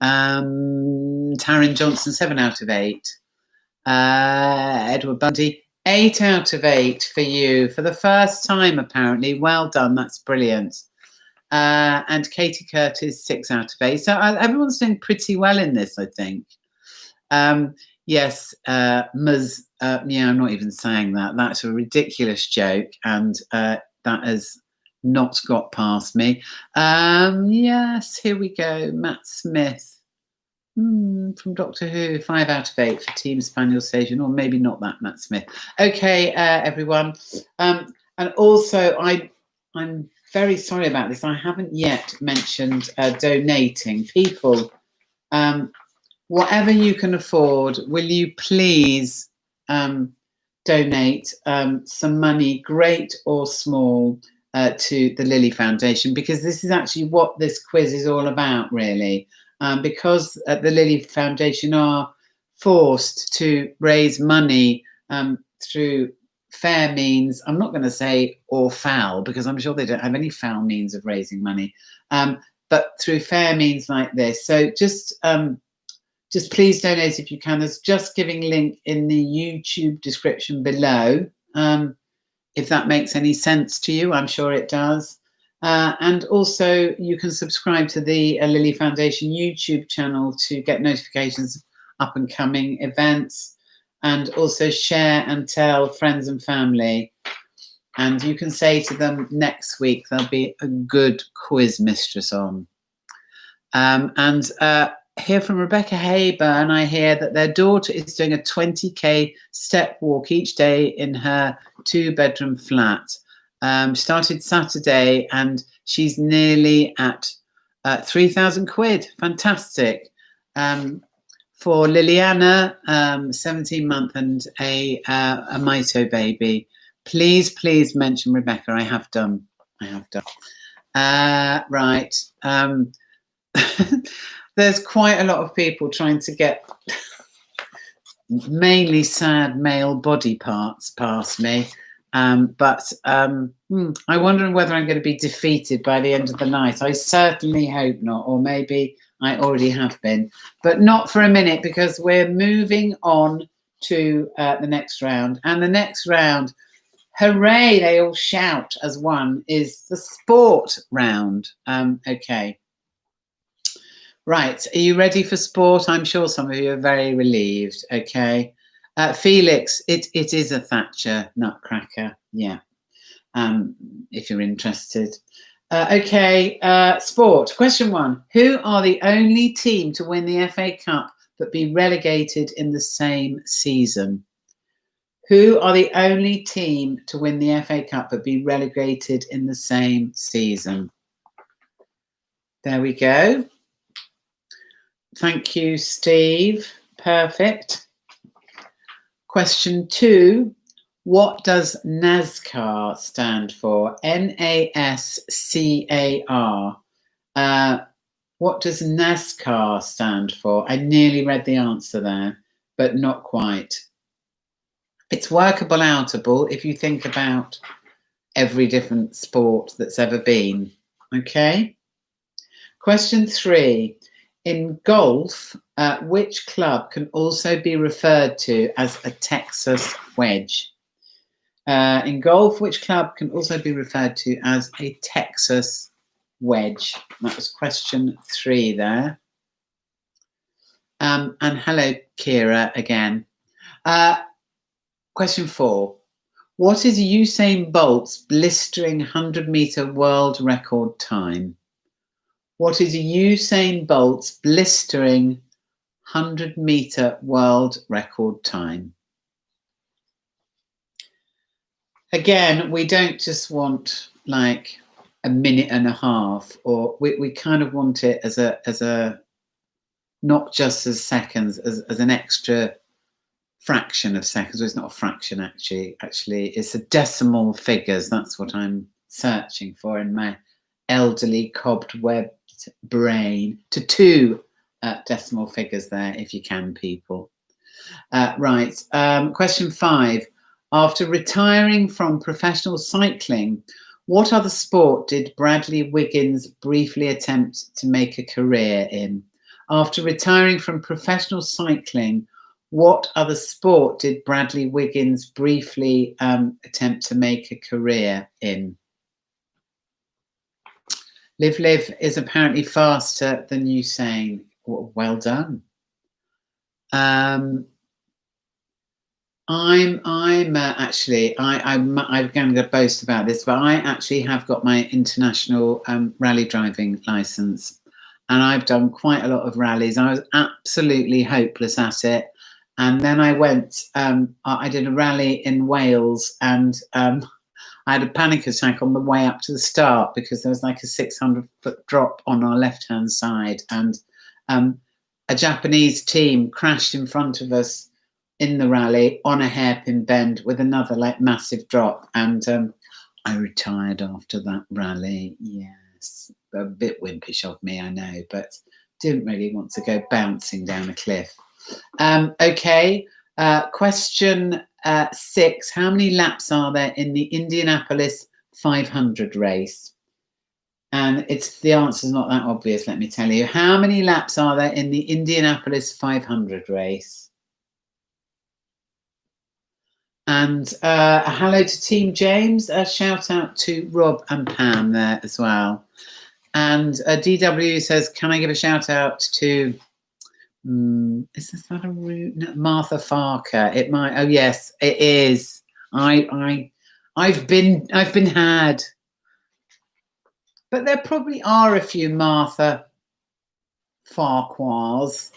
Taryn Johnson, 7 out of 8. Edward Bundy, 8 out of 8 for you for the first time, apparently. Well done, that's brilliant. And Katie Curtis, 6 out of 8. So everyone's doing pretty well in this, I think. Yes, Ms. Yeah, I'm not even saying that. That's a ridiculous joke, and that has not got past me. Yes, here we go. Matt Smith from Doctor Who, 5 out of 8 for Team Spaniel Station, or maybe not that Matt Smith. Okay, everyone. And also, I'm very sorry about this. I haven't yet mentioned donating. People, whatever you can afford, will you please donate some money, great or small, to the Lily Foundation, because this is actually what this quiz is all about, really. Because the Lily Foundation are forced to raise money through fair means. I'm not going to say or foul, because I'm sure they don't have any foul means of raising money, but through fair means like this. So just just please donate if you can. There's Just Giving link in the YouTube description below. If that makes any sense to you, I'm sure it does. And also you can subscribe to the Lily Foundation YouTube channel to get notifications of up and coming events, and also share and tell friends and family. And you can say to them next week, there'll be a good quiz mistress on. And hear from Rebecca Hayburn, I hear that their daughter is doing a 20k step walk each day in her 2-bedroom flat. Started Saturday and she's nearly at 3,000 quid. Fantastic. For Liliana, 17-month and a mito baby. Please mention Rebecca. I have done. Right. There's quite a lot of people trying to get mainly sad male body parts past me. But I'm wondering whether I'm going to be defeated by the end of the night. I certainly hope not, or maybe I already have been, but not for a minute, because we're moving on to the next round. And the next round, hooray, they all shout as one, is the sport round. Okay. Right, are you ready for sport? I'm sure some of you are very relieved. Okay. Felix, it is a Thatcher nutcracker. Yeah. If you're interested. Okay, sport. Question 1. Who are the only team to win the FA Cup but be relegated in the same season? Who are the only team to win the FA Cup but be relegated in the same season? There we go. Thank you, Steve. Perfect. Question 2. What does NASCAR stand for? NASCAR. What does NASCAR stand for? I nearly read the answer there, but not quite. It's workable outable if you think about every different sport that's ever been. Okay. Question 3. In golf, which club can also be referred to as a Texas wedge? In golf, which club can also be referred to as a Texas wedge? That was question 3 there. And hello, Kira, again. Question 4. What is Usain Bolt's blistering 100-meter world record time? What is Usain Bolt's blistering 100-meter world record time? Again, we don't just want like a minute and a half, or we kind of want it as a not just as seconds, as an extra fraction of seconds. Well, it's not a fraction actually. It's a decimal figures. That's what I'm searching for in my elderly cobwebbed brain. To 2 decimal figures there, if you can, people. Right. Question 5. After retiring from professional cycling, what other sport did Bradley Wiggins briefly attempt to make a career in? After retiring from professional cycling, what other sport did Bradley Wiggins briefly attempt to make a career in? Liv is apparently faster than Usain. Well done. I'm going to boast about this, but I actually have got my international rally driving license, and I've done quite a lot of rallies. I was absolutely hopeless at it, and then I went. I did a rally in Wales, and I had a panic attack on the way up to the start because there was like a 600-foot drop on our left-hand side, and a Japanese team crashed in front of us in the rally on a hairpin bend with another like massive drop, and I retired after that rally. Yes, a bit wimpish of me, I know, but didn't really want to go bouncing down a cliff. Okay, question 6. How many laps are there in the Indianapolis 500 race? And the answer's not that obvious, let me tell you. How many laps are there in the Indianapolis 500 race? And a hello to Team James. A shout out to Rob and Pam there as well. And DW says, can I give a shout out to, is this not a route? No, Martha Farker. It might, oh yes, it is. I've been had. But there probably are a few Martha Farquhars.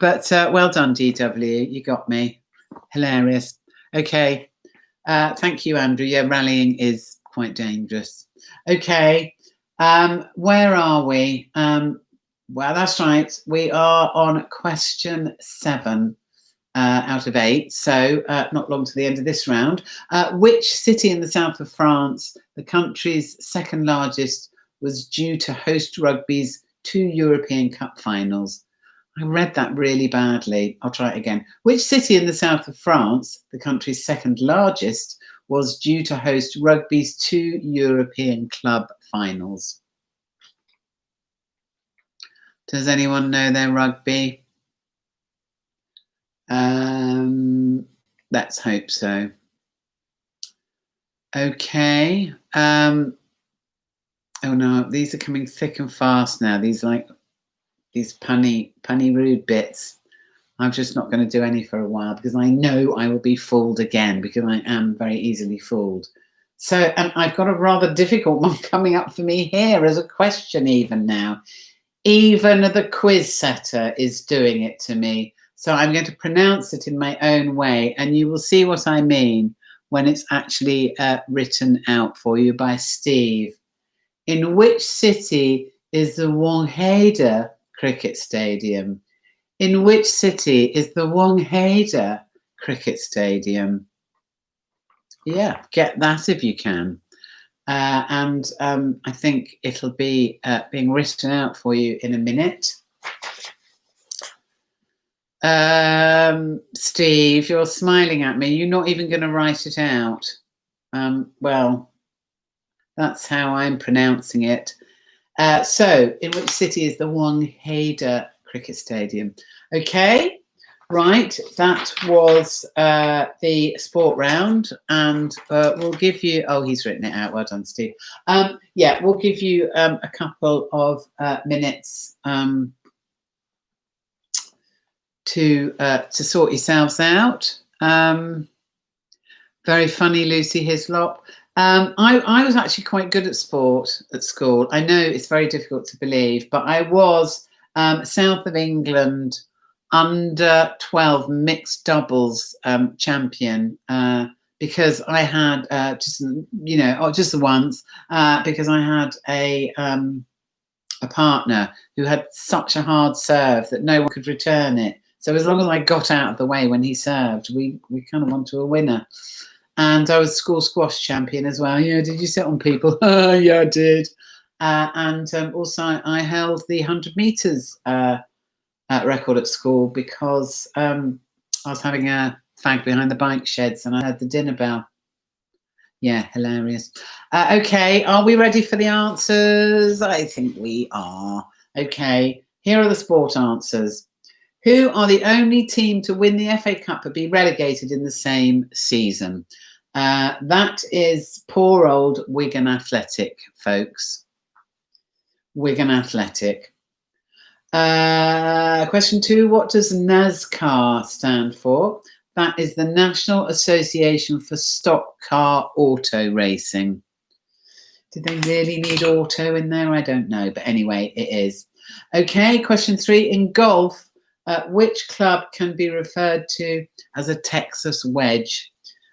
But well done, DW. You got me. Hilarious. Okay. Thank you, Andrew. Yeah, rallying is quite dangerous. Okay. Where are we? Well, that's right. We are on question 7 out of 8. So not long to the end of this round. Which city in the south of France, the country's second largest, was due to host rugby's 2 European Cup finals? I read that really badly. I'll try it again. Which city in the south of France, the country's second largest, was due to host rugby's 2 European club finals? Does anyone know their rugby? Let's hope so. Okay. Oh no, these are coming thick and fast now. These punny rude bits. I'm just not going to do any for a while because I know I will be fooled again because I am very easily fooled. So, and I've got a rather difficult one coming up for me here as a question even now. Even the quiz setter is doing it to me. So I'm going to pronounce it in my own way and you will see what I mean when it's actually written out for you by Steve. In which city is the Wongheda Cricket Stadium? In which city is the Wongheda Cricket Stadium? Yeah, get that if you can. And I think it'll be being written out for you in a minute. Steve, you're smiling at me. You're not even going to write it out. Well, that's how I'm pronouncing it. So, in which city is the Wongheda Cricket Stadium? Okay, right. That was the sport round, and we'll give you. Oh, he's written it out. Well done, Steve. Yeah, we'll give you a couple of minutes to sort yourselves out. Very funny, Lucy Hislop. I was actually quite good at sport at school. I know it's very difficult to believe, but I was South of England under 12 mixed doubles champion because I had just the once because I had a partner who had such a hard serve that no one could return it. So as long as I got out of the way when he served, we kind of went to a winner. And I was school squash champion as well. Yeah, did you sit on people? Yeah, I did. And also I held the 100 meters record at school because I was having a fag behind the bike sheds and I heard the dinner bell. Yeah, hilarious. Okay, are we ready for the answers? I think we are. Okay, here are the sport answers. Who are the only team to win the FA Cup but be relegated in the same season? That is poor old Wigan Athletic, folks. Wigan Athletic. Question 2, what does NASCAR stand for? That is the National Association for Stock Car Auto Racing. Did they really need auto in there? I don't know, but anyway, it is. Okay, question 3, in golf, which club can be referred to as a Texas wedge?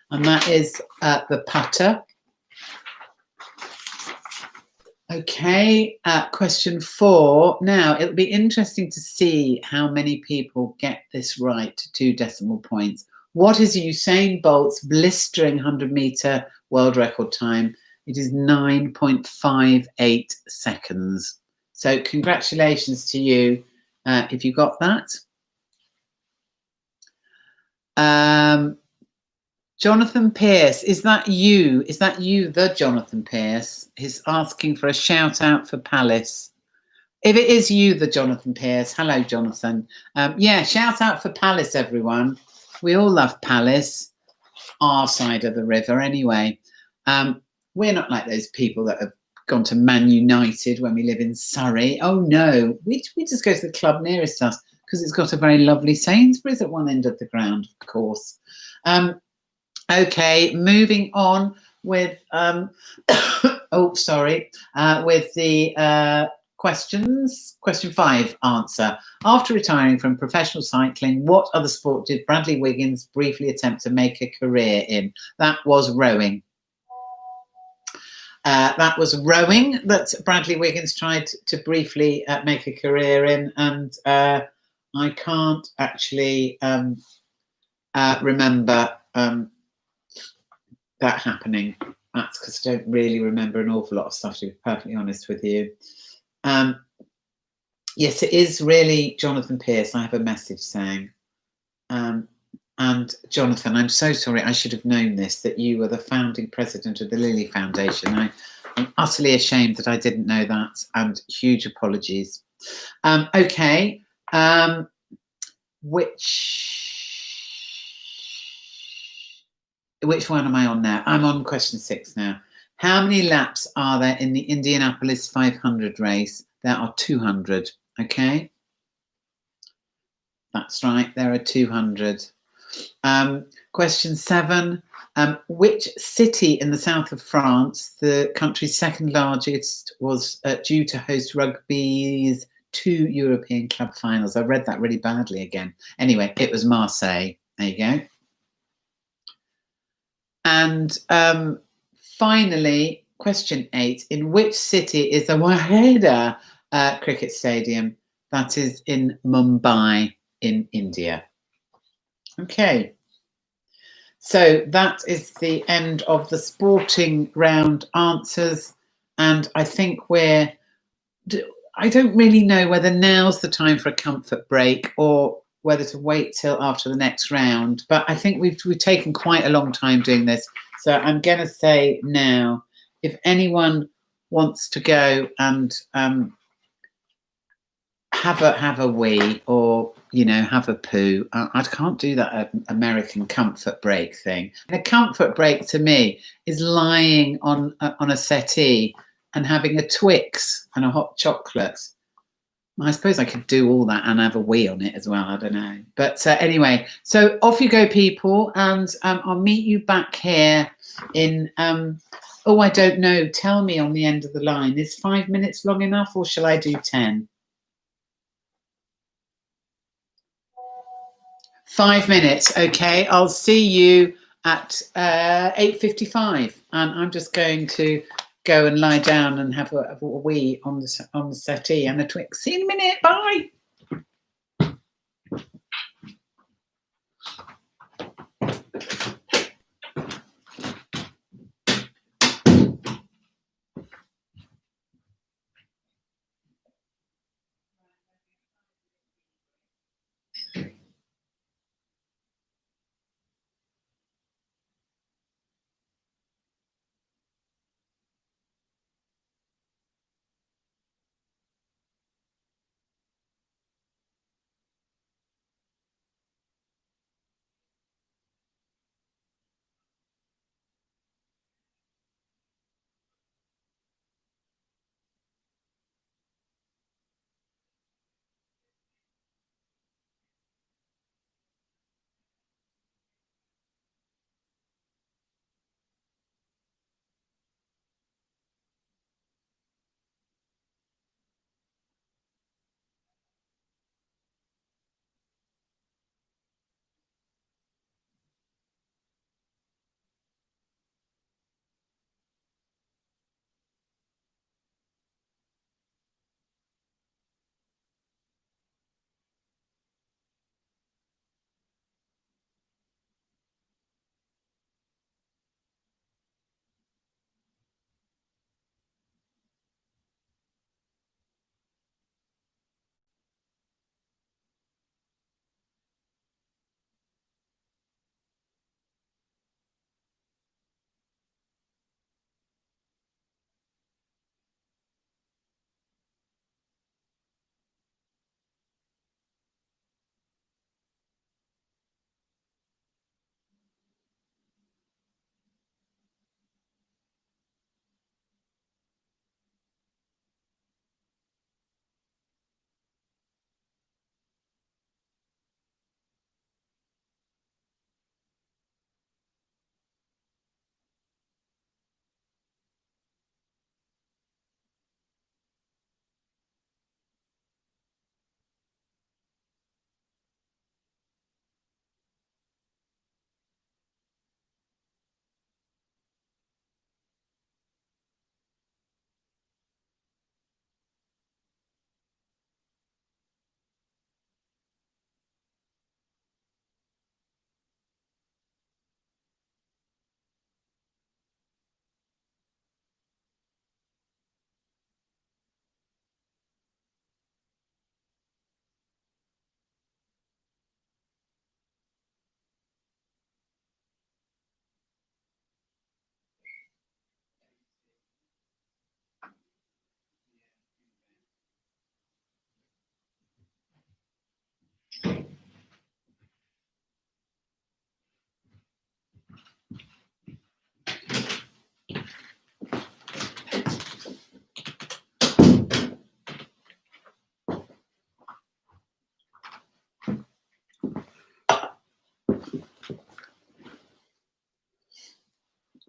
And that is the putter. Okay, question 4. Now, it'll be interesting to see how many people get this right to 2 decimal points. What is Usain Bolt's blistering 100-meter world record time? It is 9.58 seconds. So congratulations to you if you got that. Jonathan Pierce, is that you? Is that you, the Jonathan Pierce? He's asking for a shout out for Palace. If it is you, the Jonathan Pierce, hello, Jonathan. Yeah, shout out for Palace, everyone. We all love Palace, our side of the river, anyway. We're not like those people that have gone to Man United when we live in Surrey. Oh no, we just go to the club nearest us because it's got a very lovely Sainsbury's at one end of the ground, of course. Okay, moving on with with the questions. Question 5 answer. After retiring from professional cycling, what other sport did Bradley Wiggins briefly attempt to make a career in? That was rowing. That was rowing that Bradley Wiggins tried to briefly make a career in, and I can't actually remember that happening. That's because I don't really remember an awful lot of stuff, to be perfectly honest with you. Yes, it is really Jonathan Pierce. I have a message saying, and Jonathan, I'm so sorry. I should have known this, that you were the founding president of the Lily Foundation. I'm utterly ashamed that I didn't know that, and huge apologies. Okay, which one am I on now? I'm on question 6 now. How many laps are there in the Indianapolis 500 race? There are 200. Okay, that's right. There are 200. Question 7. Which city in the south of France, the country's second largest, was due to host rugby's 2 European club finals? I read that really badly again. Anyway, it was Marseille. There you go. And finally, question 8. In which city is the Waheda cricket stadium? That is in Mumbai in India. Okay. So that is the end of the sporting round answers. And I think I don't really know whether now's the time for a comfort break or whether to wait till after the next round. But I think we've taken quite a long time doing this. So I'm going to say now, if anyone wants to go and have a wee, or have a poo, I can't do that American comfort break thing. And a comfort break to me is lying on a settee and having a Twix and a hot chocolate. I suppose I could do all that and have a wee on it as well. I don't know. But anyway, so off you go, people. And I'll meet you back here in, I don't know. Tell me on the end of the line. Is 5 minutes long enough, or shall I do 10? 5 minutes. Okay. I'll see you at 8:55. And I'm just going to go and lie down and have a wee on the settee and a Twix. See you in a minute. Bye.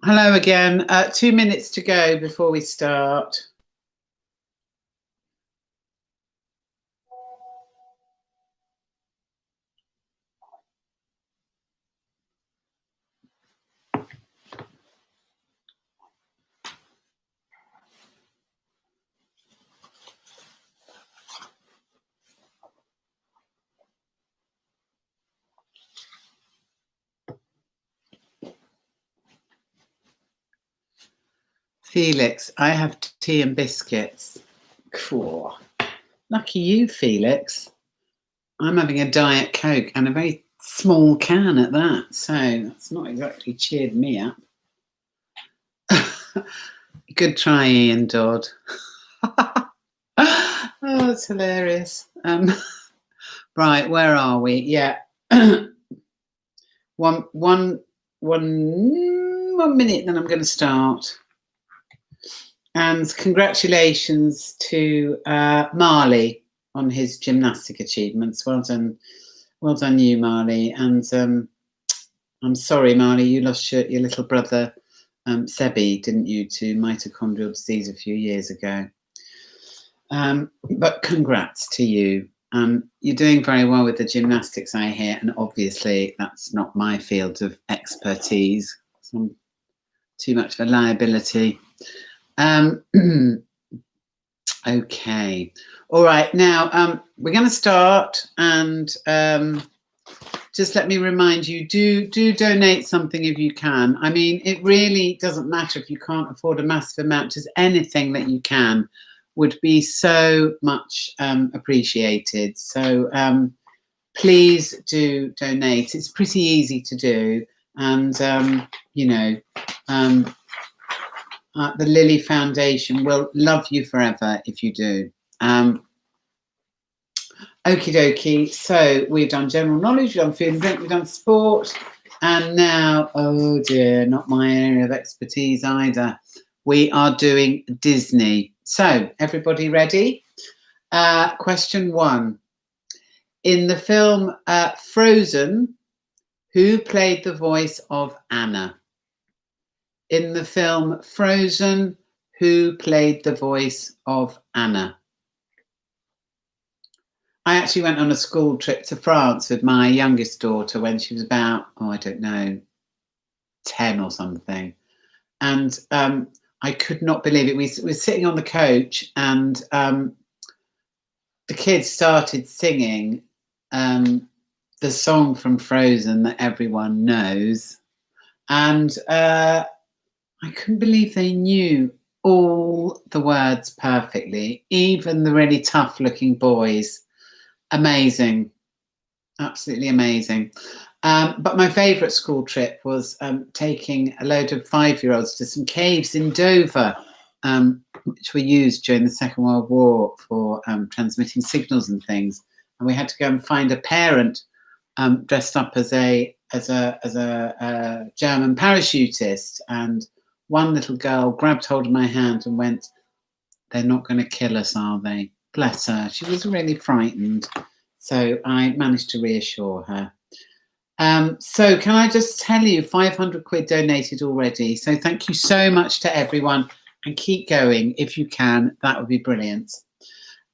Hello again. 2 minutes to go before we start. Felix, I have tea and biscuits. Cool. Lucky you, Felix. I'm having a Diet Coke and a very small can at that, so that's not exactly cheered me up. Good try, Ian Dodd. Oh, that's hilarious. Right, where are we? Yeah. one minute, then I'm going to start. And congratulations to Marley on his gymnastic achievements. Well done you, Marley. And I'm sorry, Marley, you lost your little brother Sebi, didn't you, to mitochondrial disease a few years ago. But congrats to you. You're doing very well with the gymnastics, I hear, and obviously that's not my field of expertise. So I'm too much of a liability. Okay. All right. Now we're going to start, and just let me remind you: do donate something if you can. I mean, it really doesn't matter if you can't afford a massive amount. Just anything that you can would be so much appreciated. So please do donate. It's pretty easy to do, and you know. The Lily Foundation will love you forever if you do. Okie dokie. So we've done general knowledge, we've done food and drink, we've done sport, and now, oh dear, not my area of expertise either. We are doing Disney. So everybody ready? Question 1. In the film Frozen, who played the voice of Anna? In the film Frozen, who played the voice of Anna? I actually went on a school trip to France with my youngest daughter when she was about, I don't know, 10 or something. And I could not believe it. We were sitting on the coach, and the kids started singing the song from Frozen that everyone knows. And I couldn't believe they knew all the words perfectly, even the really tough looking boys. Amazing. Absolutely amazing. But my favourite school trip was taking a load of 5-year-olds to some caves in Dover, which were used during the Second World War for transmitting signals and things. And we had to go and find a parent dressed up as a German parachutist, and one little girl grabbed hold of my hand and went, "They're not going to kill us, are they?" Bless her. She was really frightened. So I managed to reassure her. So can I just tell you, 500 quid donated already. So thank you so much to everyone, and keep going if you can. That would be brilliant.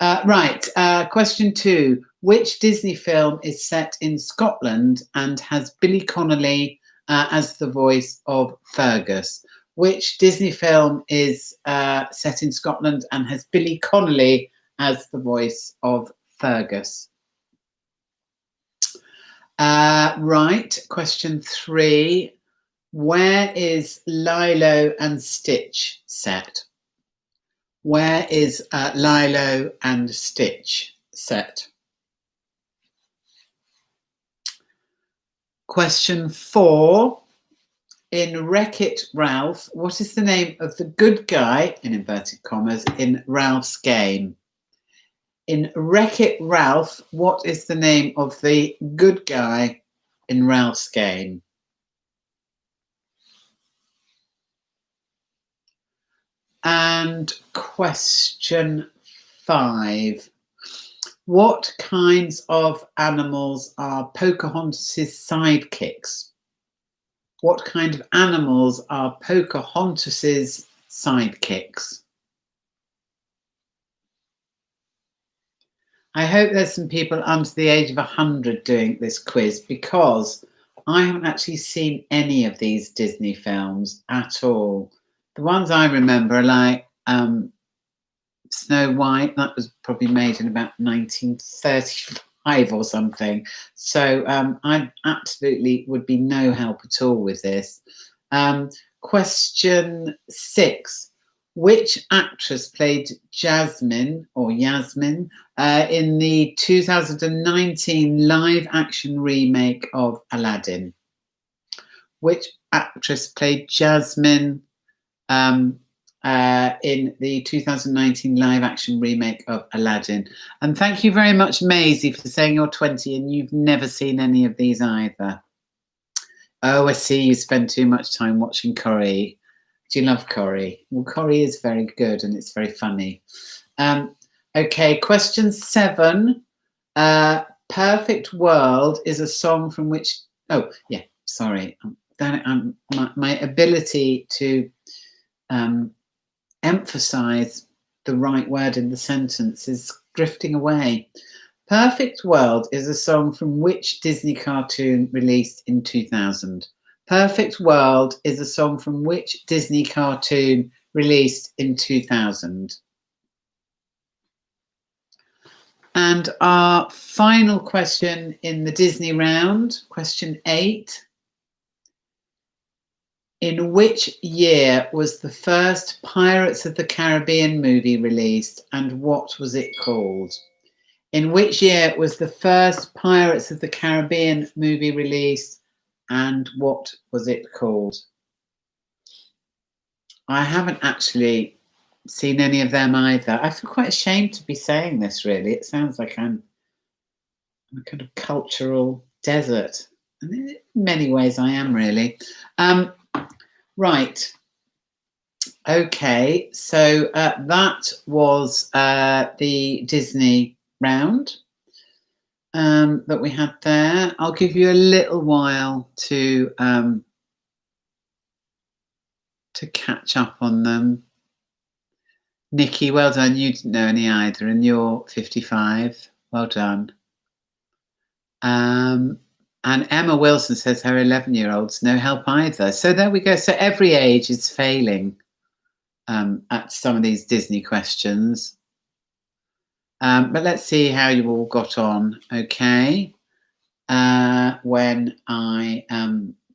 Right. Question 2. Which Disney film is set in Scotland and has Billy Connolly as the voice of Fergus? Which Disney film is set in Scotland and has Billy Connolly as the voice of Fergus? Right. Question 3. Where is Lilo and Stitch set? Where is Lilo and Stitch set? Question 4. In Wreck-It Ralph, what is the name of the good guy, in inverted commas, in Ralph's game? In Wreck-It Ralph, what is the name of the good guy in Ralph's game? And question 5. What kinds of animals are Pocahontas' sidekicks? What kind of animals are Pocahontas's sidekicks? I hope there's some people under the age of 100 doing this quiz, because I haven't actually seen any of these Disney films at all. The ones I remember are like Snow White. That was probably made in about 1935 or something. So I absolutely would be no help at all with this. Question 6. Which actress played Jasmine in the 2019 live-action remake of Aladdin? Which actress played Jasmine in the 2019 live-action remake of Aladdin? And thank you very much, Maisie, for saying you're 20 and you've never seen any of these either. Oh, I see you spend too much time watching Corrie. Do you love Corrie? Well, Corrie is very good and it's very funny. Okay, question 7. Perfect World is a song from which... Oh, yeah, sorry. My ability to emphasize the right word in the sentence is drifting away. Perfect World is a song from which Disney cartoon released in 2000? Perfect World is a song from which Disney cartoon released in 2000? And our final question in the Disney round, question 8. In which year was the first Pirates of the Caribbean movie released, and what was it called? In which year was the first Pirates of the Caribbean movie released, and what was it called? I haven't actually seen any of them either. I feel quite ashamed to be saying this, really. It sounds like I'm a kind of cultural desert. And in many ways I am, really. Right. Okay, so that was the Disney round that we had there. I'll give you a little while to catch up on them. Nikki, well done. You didn't know any either, and you're 55. Well done. And Emma Wilson says her 11-year-old's no help either. So there we go. So every age is failing at some of these Disney questions. But let's see how you all got on, okay, when I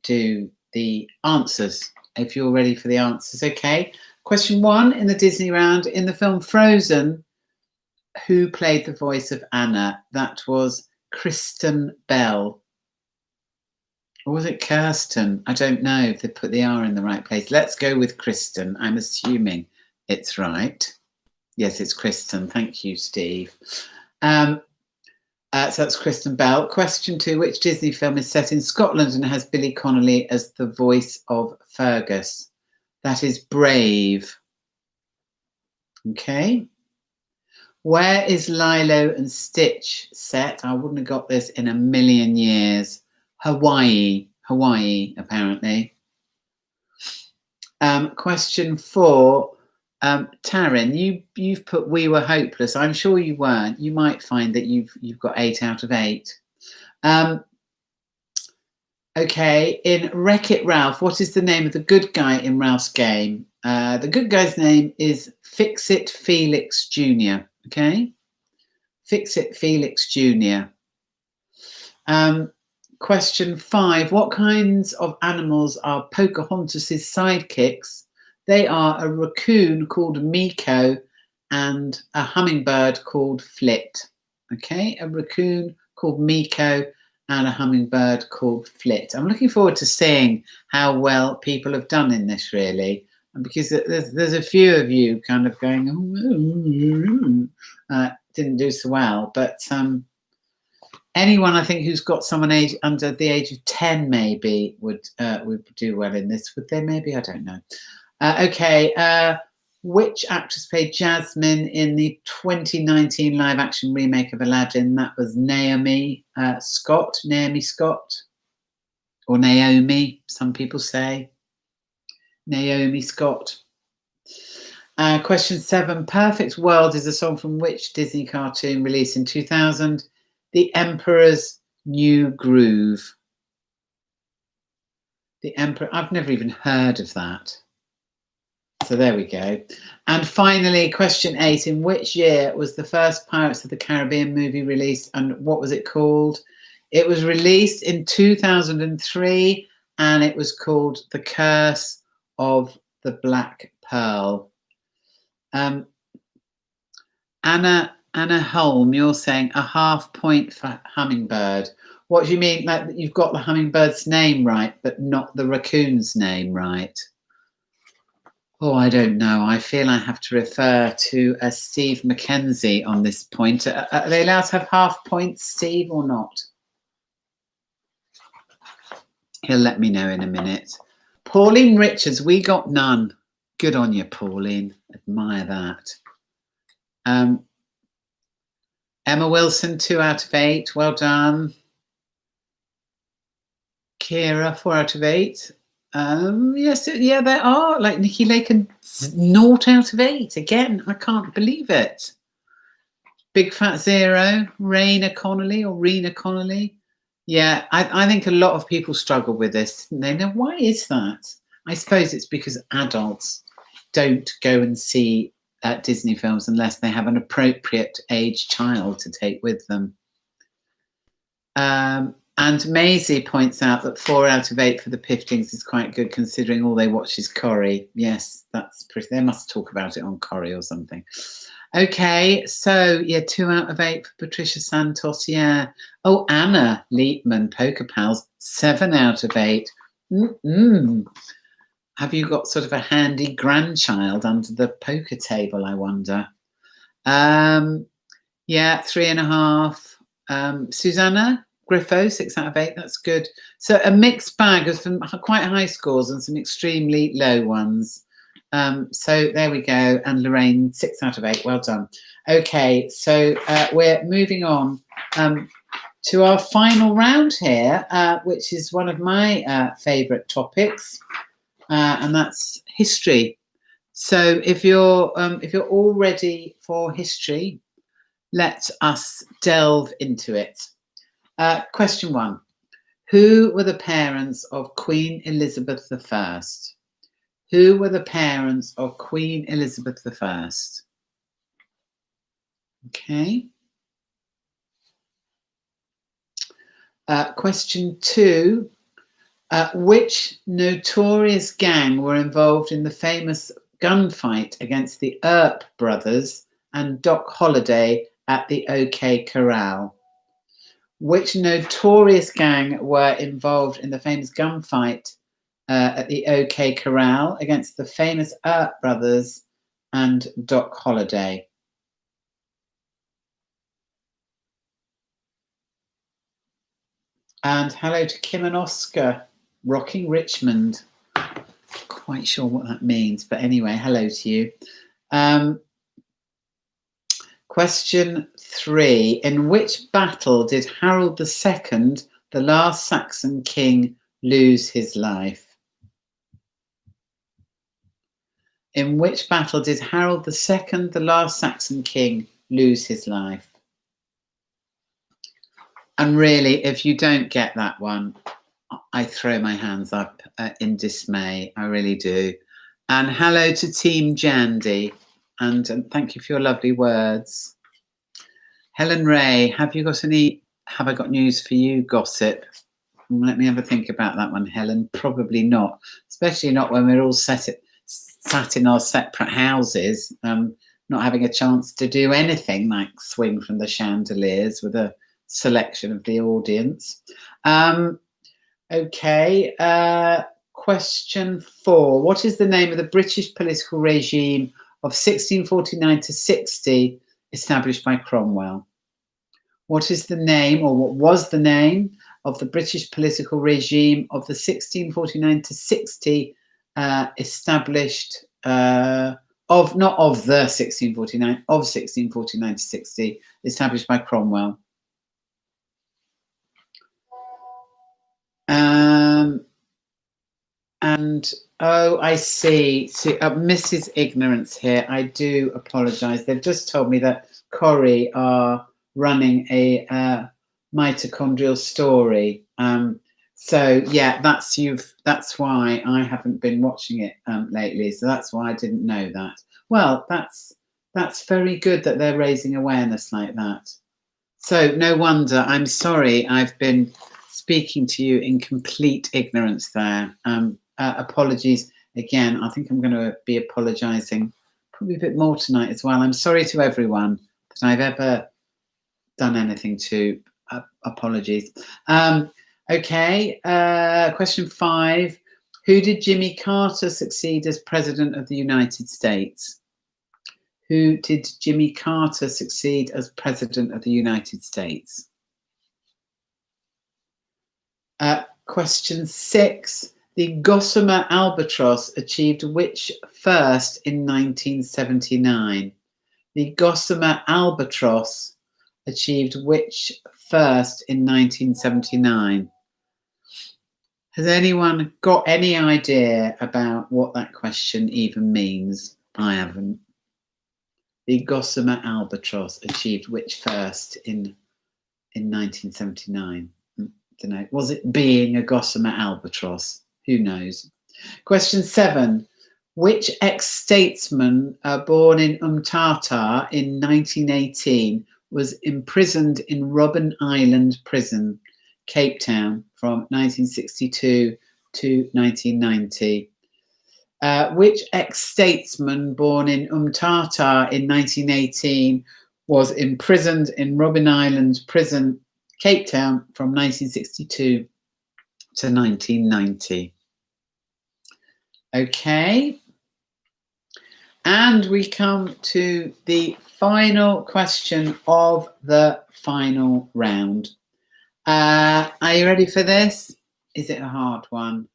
do the answers, if you're ready for the answers, okay. Question 1 in the Disney round. In the film Frozen, who played the voice of Anna? That was Kristen Bell. Or was it Kirsten? I don't know if they put the R in the right place. Let's go with Kristen. I'm assuming it's right. Yes, it's Kristen. Thank you, Steve. So that's Kristen Bell. Question 2, which Disney film is set in Scotland and has Billy Connolly as the voice of Fergus? That is Brave. Okay. Where is Lilo and Stitch set? I wouldn't have got this in a million years. Hawaii, apparently. Question 4, Taryn, you've put We Were Hopeless. I'm sure you weren't. You might find that you've got 8 out of 8. Okay, in Wreck-It Ralph, what is the name of the good guy in Ralph's game? The good guy's name is Fix-It Felix Jr. Okay, Fix-It Felix Jr. Question 5, what kinds of animals are Pocahontas's sidekicks? They are a raccoon called Miko and a hummingbird called Flit. Okay, a raccoon called Miko and a hummingbird called Flit. I'm looking forward to seeing how well people have done in this, really, because there's a few of you kind of going, didn't do so well, but anyone I think who's got someone under the age of 10 maybe would do well in this, would they? Maybe, I don't know. Okay, which actress played Jasmine in the 2019 live-action remake of Aladdin? That was Naomi Scott. or Naomi, some people say. Naomi Scott. Question 7. Perfect World is a song from which Disney cartoon released in 2000? The Emperor's New Groove. The Emperor, I've never even heard of that. So there we go. And finally, question 8. In which year was the first Pirates of the Caribbean movie released, and what was it called? It was released in 2003, and it was called The Curse of the Black Pearl. Anna Holm, you're saying a half point for Hummingbird. What do you mean? Like you've got the hummingbird's name right, but not the raccoon's name right? Oh, I don't know. I feel I have to refer to Steve Mackenzie on this point. Are they allowed to have half points, Steve, or not? He'll let me know in a minute. Pauline Richards, we got none. Good on you, Pauline. Admire that. Emma Wilson, 2 out of 8. Well done. Kira, 4 out of 8. Yes, yeah, there are. Like Nikki Lakin, 0 out of 8. Again, I can't believe it. Big Fat Zero, Rena Connolly. Yeah, I think a lot of people struggle with this, didn't they? Now, why is that? I suppose it's because adults don't go and see Disney films unless they have an appropriate age child to take with them. And Maisie points out that 4 out of 8 for the Piftings is quite good, considering all they watch is Corrie. Yes, that's pretty. They must talk about it on Corrie or something. Okay, so yeah, 2 out of 8 for Patricia Santos. Yeah. Oh, Anna Leitman, Poker Pals, 7 out of 8. Have you got sort of a handy grandchild under the poker table, I wonder? Yeah, 3.5. Susanna Griffo, 6 out of 8. That's good. So a mixed bag of some quite high scores and some extremely low ones. So there we go. And Lorraine, 6 out of 8. Well done. Okay, so we're moving on to our final round here, which is one of my favourite topics, and that's history. So if you're all ready for history, let us delve into it. Question 1. Who were the parents of Queen Elizabeth I? Who were the parents of Queen Elizabeth I? Okay. Question 2. Which notorious gang were involved in the famous gunfight against the Earp brothers and Doc Holliday at the OK Corral? Which notorious gang were involved in the famous gunfight at the OK Corral against the famous Earp brothers and Doc Holliday? And hello to Kim and Oscar, rocking Richmond. Quite sure what that means, but anyway, hello to you. Question 3. In which battle did Harold II, the last Saxon king, lose his life? In which battle did Harold II, the last Saxon king, lose his life? And really, if you don't get that one, I throw my hands up in dismay. I really do. And hello to Team Jandy. And thank you for your lovely words. Helen Ray, have I got news for you, gossip? Let me have a think about that one, Helen. Probably not, especially not when we're all sat in our separate houses, not having a chance to do anything like swing from the chandeliers with a selection of the audience. Okay, question 4. What is the name of the British political regime of 1649 to 60 established by Cromwell? What is the name, or what was the name of the British political regime of the 1649 to 60 established not of the 1649, of 1649 to 60 established by Cromwell? And oh, I see. Mrs. Ignorance here. I do apologise. They've just told me that Corrie are running a mitochondrial story. So yeah, that's why I haven't been watching it lately. So that's why I didn't know that. Well, that's very good that they're raising awareness like that. So no wonder. I'm sorry I've been speaking to you in complete ignorance there. Apologies again. I think I'm going to be apologising probably a bit more tonight as well. I'm sorry to everyone that I've ever done anything to. Apologies. Okay, question 5. Who did Jimmy Carter succeed as President of the United States? Who did Jimmy Carter succeed as President of the United States? Question 6. The Gossamer Albatross achieved which first in 1979? The Gossamer Albatross achieved which first in 1979? Has anyone got any idea about what that question even means? I haven't. The Gossamer Albatross achieved which first in 1979? Don't know. Was it being a Gossamer Albatross? Who knows? Question 7. Which ex-statesman born in Umtata in 1918 was imprisoned in Robben Island Prison, Cape Town, from 1962 to 1990? Which ex-statesman born in Umtata in 1918 was imprisoned in Robben Island Prison, Cape Town, from 1962 to 1990? Okay. And we come to the final question of the final round. Are you ready for this? Is it a hard one?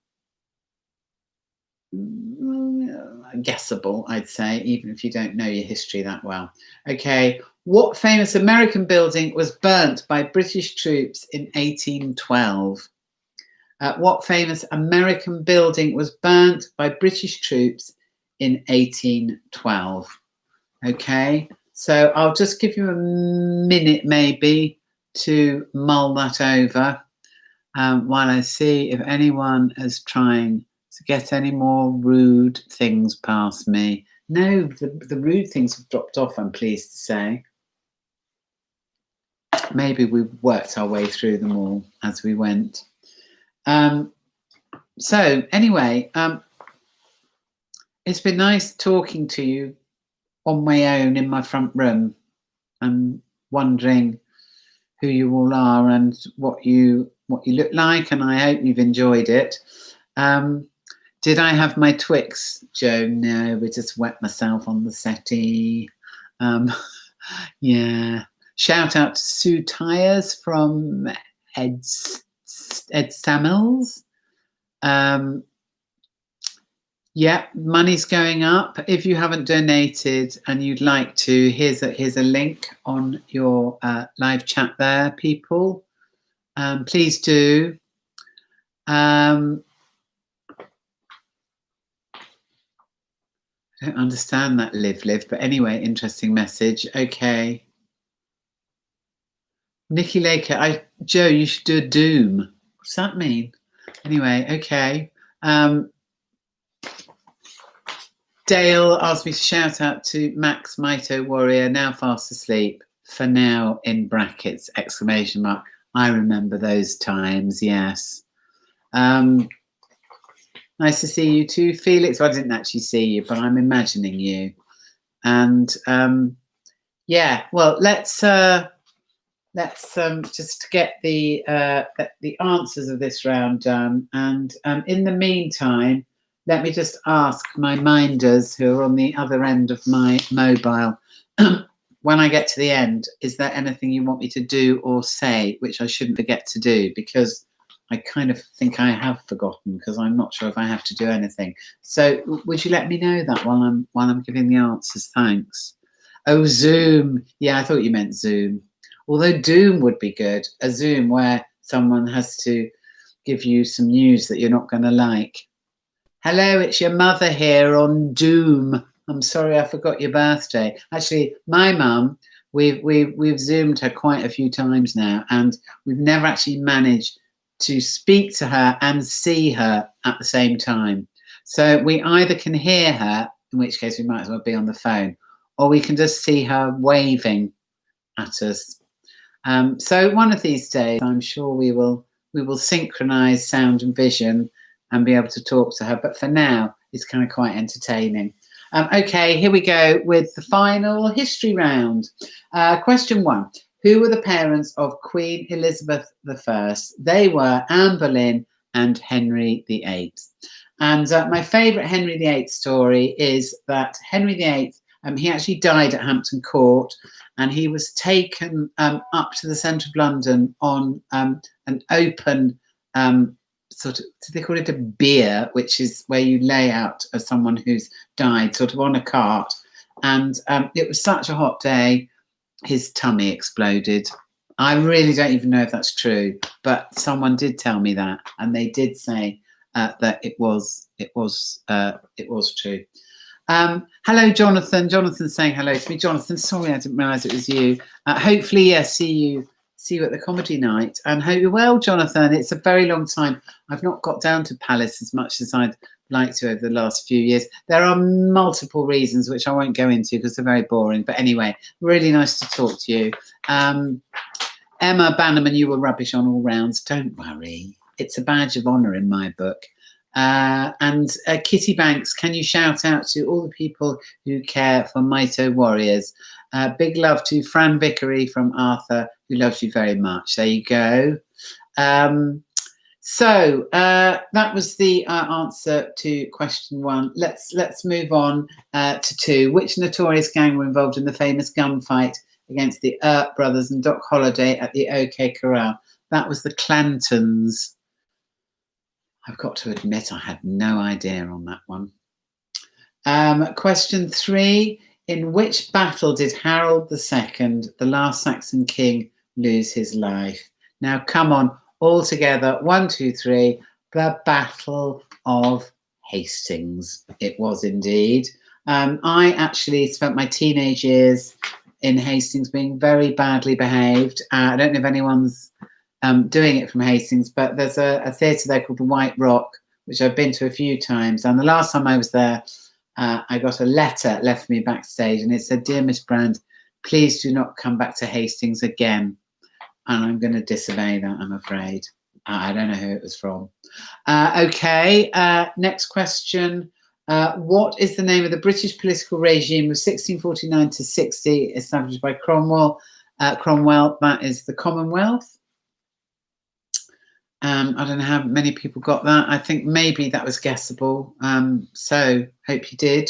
Guessable, I'd say, even if you don't know your history that well. Okay. What famous American building was burnt by British troops in 1812? What famous American building was burnt by British troops in 1812? Okay, so I'll just give you a minute maybe to mull that over while I see if anyone is trying to get any more rude things past me. No, the rude things have dropped off, I'm pleased to say. Maybe we worked our way through them all as we went. So anyway, it's been nice talking to you on my own in my front room. I'm wondering who you all are and what you look like, and I hope you've enjoyed it. Did I have my Twix, Joe? No, we just wet myself on the settee. Yeah. Shout out to Sue Tyres from Ed Samuels. Yeah, money's going up. If you haven't donated and you'd like to, here's a link on your live chat there, people. Please do. I don't understand that live, but anyway, interesting message. Okay. Nikki Laker, Joe, you should do a doom. What's that mean? Anyway, okay. Dale asked me to shout out to Max Mito Warrior, now fast asleep, for now in brackets, exclamation mark. I remember those times, yes. Nice to see you too, Felix. Well, I didn't actually see you, but I'm imagining you. And yeah, well, let's just get the answers of this round done. And in the meantime, let me just ask my minders who are on the other end of my mobile, when I get to the end, is there anything you want me to do or say, which I shouldn't forget to do? Because I kind of think I have forgotten, because I'm not sure if I have to do anything. So would you let me know that while I'm giving the answers? Thanks. Oh, Zoom. Yeah, I thought you meant Zoom. Although Doom would be good. A Zoom where someone has to give you some news that you're not going to like. Hello, it's your mother here on Doom. I'm sorry I forgot your birthday. Actually, my mum, we've Zoomed her quite a few times now, and we've never actually managed to speak to her and see her at the same time. So we either can hear her, in which case we might as well be on the phone, or we can just see her waving at us. So one of these days, I'm sure we will synchronize sound and vision and be able to talk to her. But for now, it's kind of quite entertaining. Okay, here we go with the final history round. Question 1. Who were the parents of Queen Elizabeth I? They were Anne Boleyn and Henry VIII. And my favourite Henry VIII story is that Henry VIII, he actually died at Hampton Court, and he was taken up to the centre of London on an open sort of, they call it a bier, which is where you lay out as someone who's died, sort of on a cart. And it was such a hot day, his tummy exploded. I really don't even know if that's true, but someone did tell me that, and they did say that it was true. Hello, Jonathan. Jonathan's saying hello to me. Jonathan, sorry, I didn't realise it was you. Hopefully, yes, see you at the comedy night, and hope you're well, Jonathan. It's a very long time. I've not got down to Palace as much as I'd like to over the last few years. There are multiple reasons which I won't go into because they're very boring. But anyway, really nice to talk to you. Emma Bannerman, you were rubbish on all rounds. Don't worry. It's a badge of honour in my book. And Kitty Banks, can you shout out to all the people who care for Mito warriors? Big love to Fran Vickery from Arthur, who loves you very much. There you go. So that was the answer to question 1. Let's move on to 2. Which notorious gang were involved in the famous gunfight against the Earp brothers and Doc Holliday at the OK Corral? That was the Clantons. I've got to admit, I had no idea on that one. Question 3. In which battle did Harold II, the last Saxon king, lose his life? Now, come on, all together. 1, 2, 3. The Battle of Hastings. It was indeed. I actually spent my teenage years in Hastings being very badly behaved. I don't know if anyone's doing it from Hastings, but there's a theatre there called the White Rock, which I've been to a few times. And the last time I was there, I got a letter left for me backstage, and it said, "Dear Miss Brand, please do not come back to Hastings again." And I'm going to disobey that, I'm afraid. I don't know who it was from. Okay, next question. What is the name of the British political regime of 1649 to 60 established by Cromwell? Cromwell, that is the Commonwealth. I don't know how many people got that. I think maybe that was guessable. So hope you did.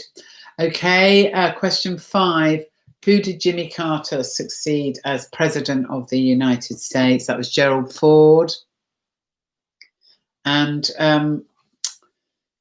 Okay, question 5. Who did Jimmy Carter succeed as president of the United States? That was Gerald Ford. And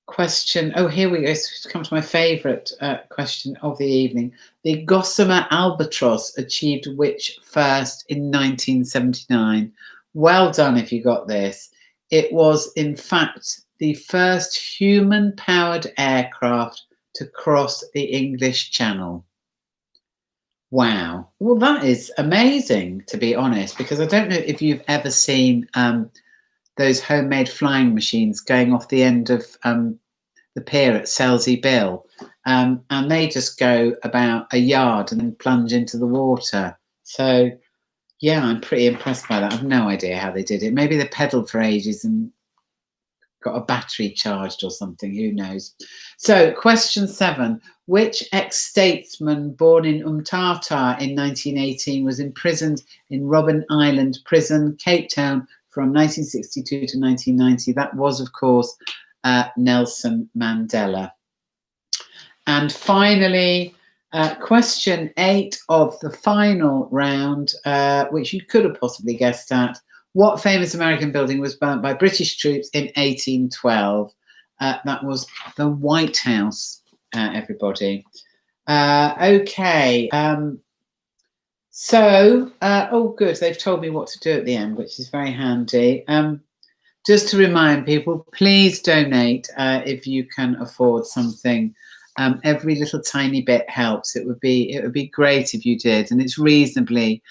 question, oh, here we go. So come to my favourite question of the evening. The Gossamer Albatross achieved which first in 1979? Well done if you got this. It was, in fact, the first human-powered aircraft to cross the English Channel. Wow. Well, that is amazing, to be honest, because I don't know if you've ever seen those homemade flying machines going off the end of the pier at Selsey Bill, and they just go about a yard and then plunge into the water. So, yeah, I'm pretty impressed by that. I've no idea how they did it. Maybe they pedalled for ages and got a battery charged or something. Who knows? So, question 7. Which ex-statesman born in Umtata in 1918 was imprisoned in Robben Island Prison, Cape Town, from 1962 to 1990? That was, of course, Nelson Mandela. And finally, question 8 of the final round, which you could have possibly guessed at. What famous American building was burnt by British troops in 1812? That was the White House, everybody. Okay. So, oh, good. They've told me what to do at the end, which is very handy. just to remind people, please donate if you can afford something. Every little tiny bit helps. It would be great if you did, and it's reasonably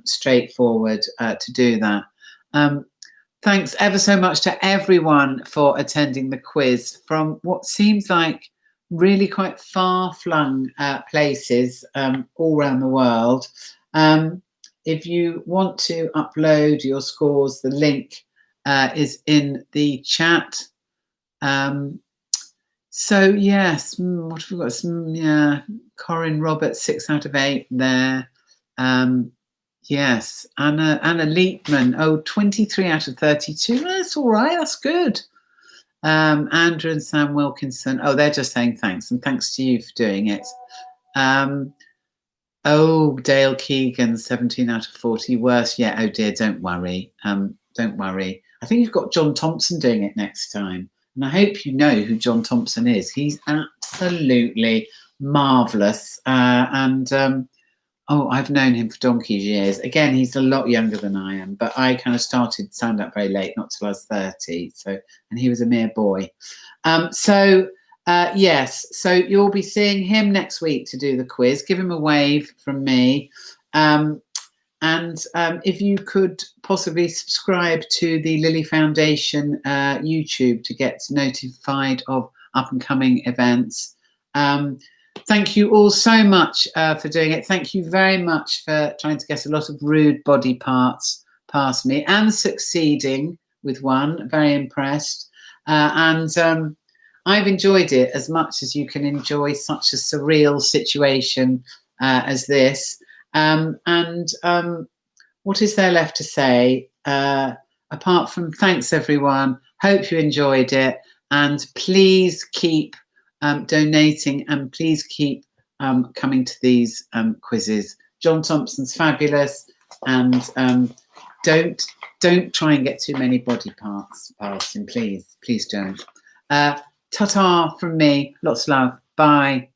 straightforward to do that. Thanks ever so much to everyone for attending the quiz from what seems like really quite far-flung places all around the world. If you want to upload your scores, the link is in the chat. So yes, what have we got? Yeah, Corinne Roberts, 6 out of 8 there. Yes, Anna Leitman, 23 out of 32. That's all right, that's good. Andrew and Sam Wilkinson, they're just saying thanks, and thanks to you for doing it. Dale Keegan, 17 out of 40. Worse yet, oh dear, don't worry. Don't worry. I think you've got John Thompson doing it next time. And I hope you know who John Thompson is. He's absolutely marvellous. I've known him for donkey's years. Again, he's a lot younger than I am, but I kind of started stand-up very late, not till I was 30. And he was a mere boy. Yes, so you'll be seeing him next week to do the quiz. Give him a wave from me. If you could possibly subscribe to the Lily Foundation YouTube to get notified of up-and-coming events. Thank you all so much for doing it. Thank you very much for trying to get a lot of rude body parts past me and succeeding with one. Very impressed. I've enjoyed it as much as you can enjoy such a surreal situation as this. What is there left to say? Apart from thanks, everyone. Hope you enjoyed it. And please keep donating, and please keep coming to these quizzes. John Thompson's fabulous. And don't try and get too many body parts past him, please. Please don't. Ta-ta from me. Lots of love. Bye.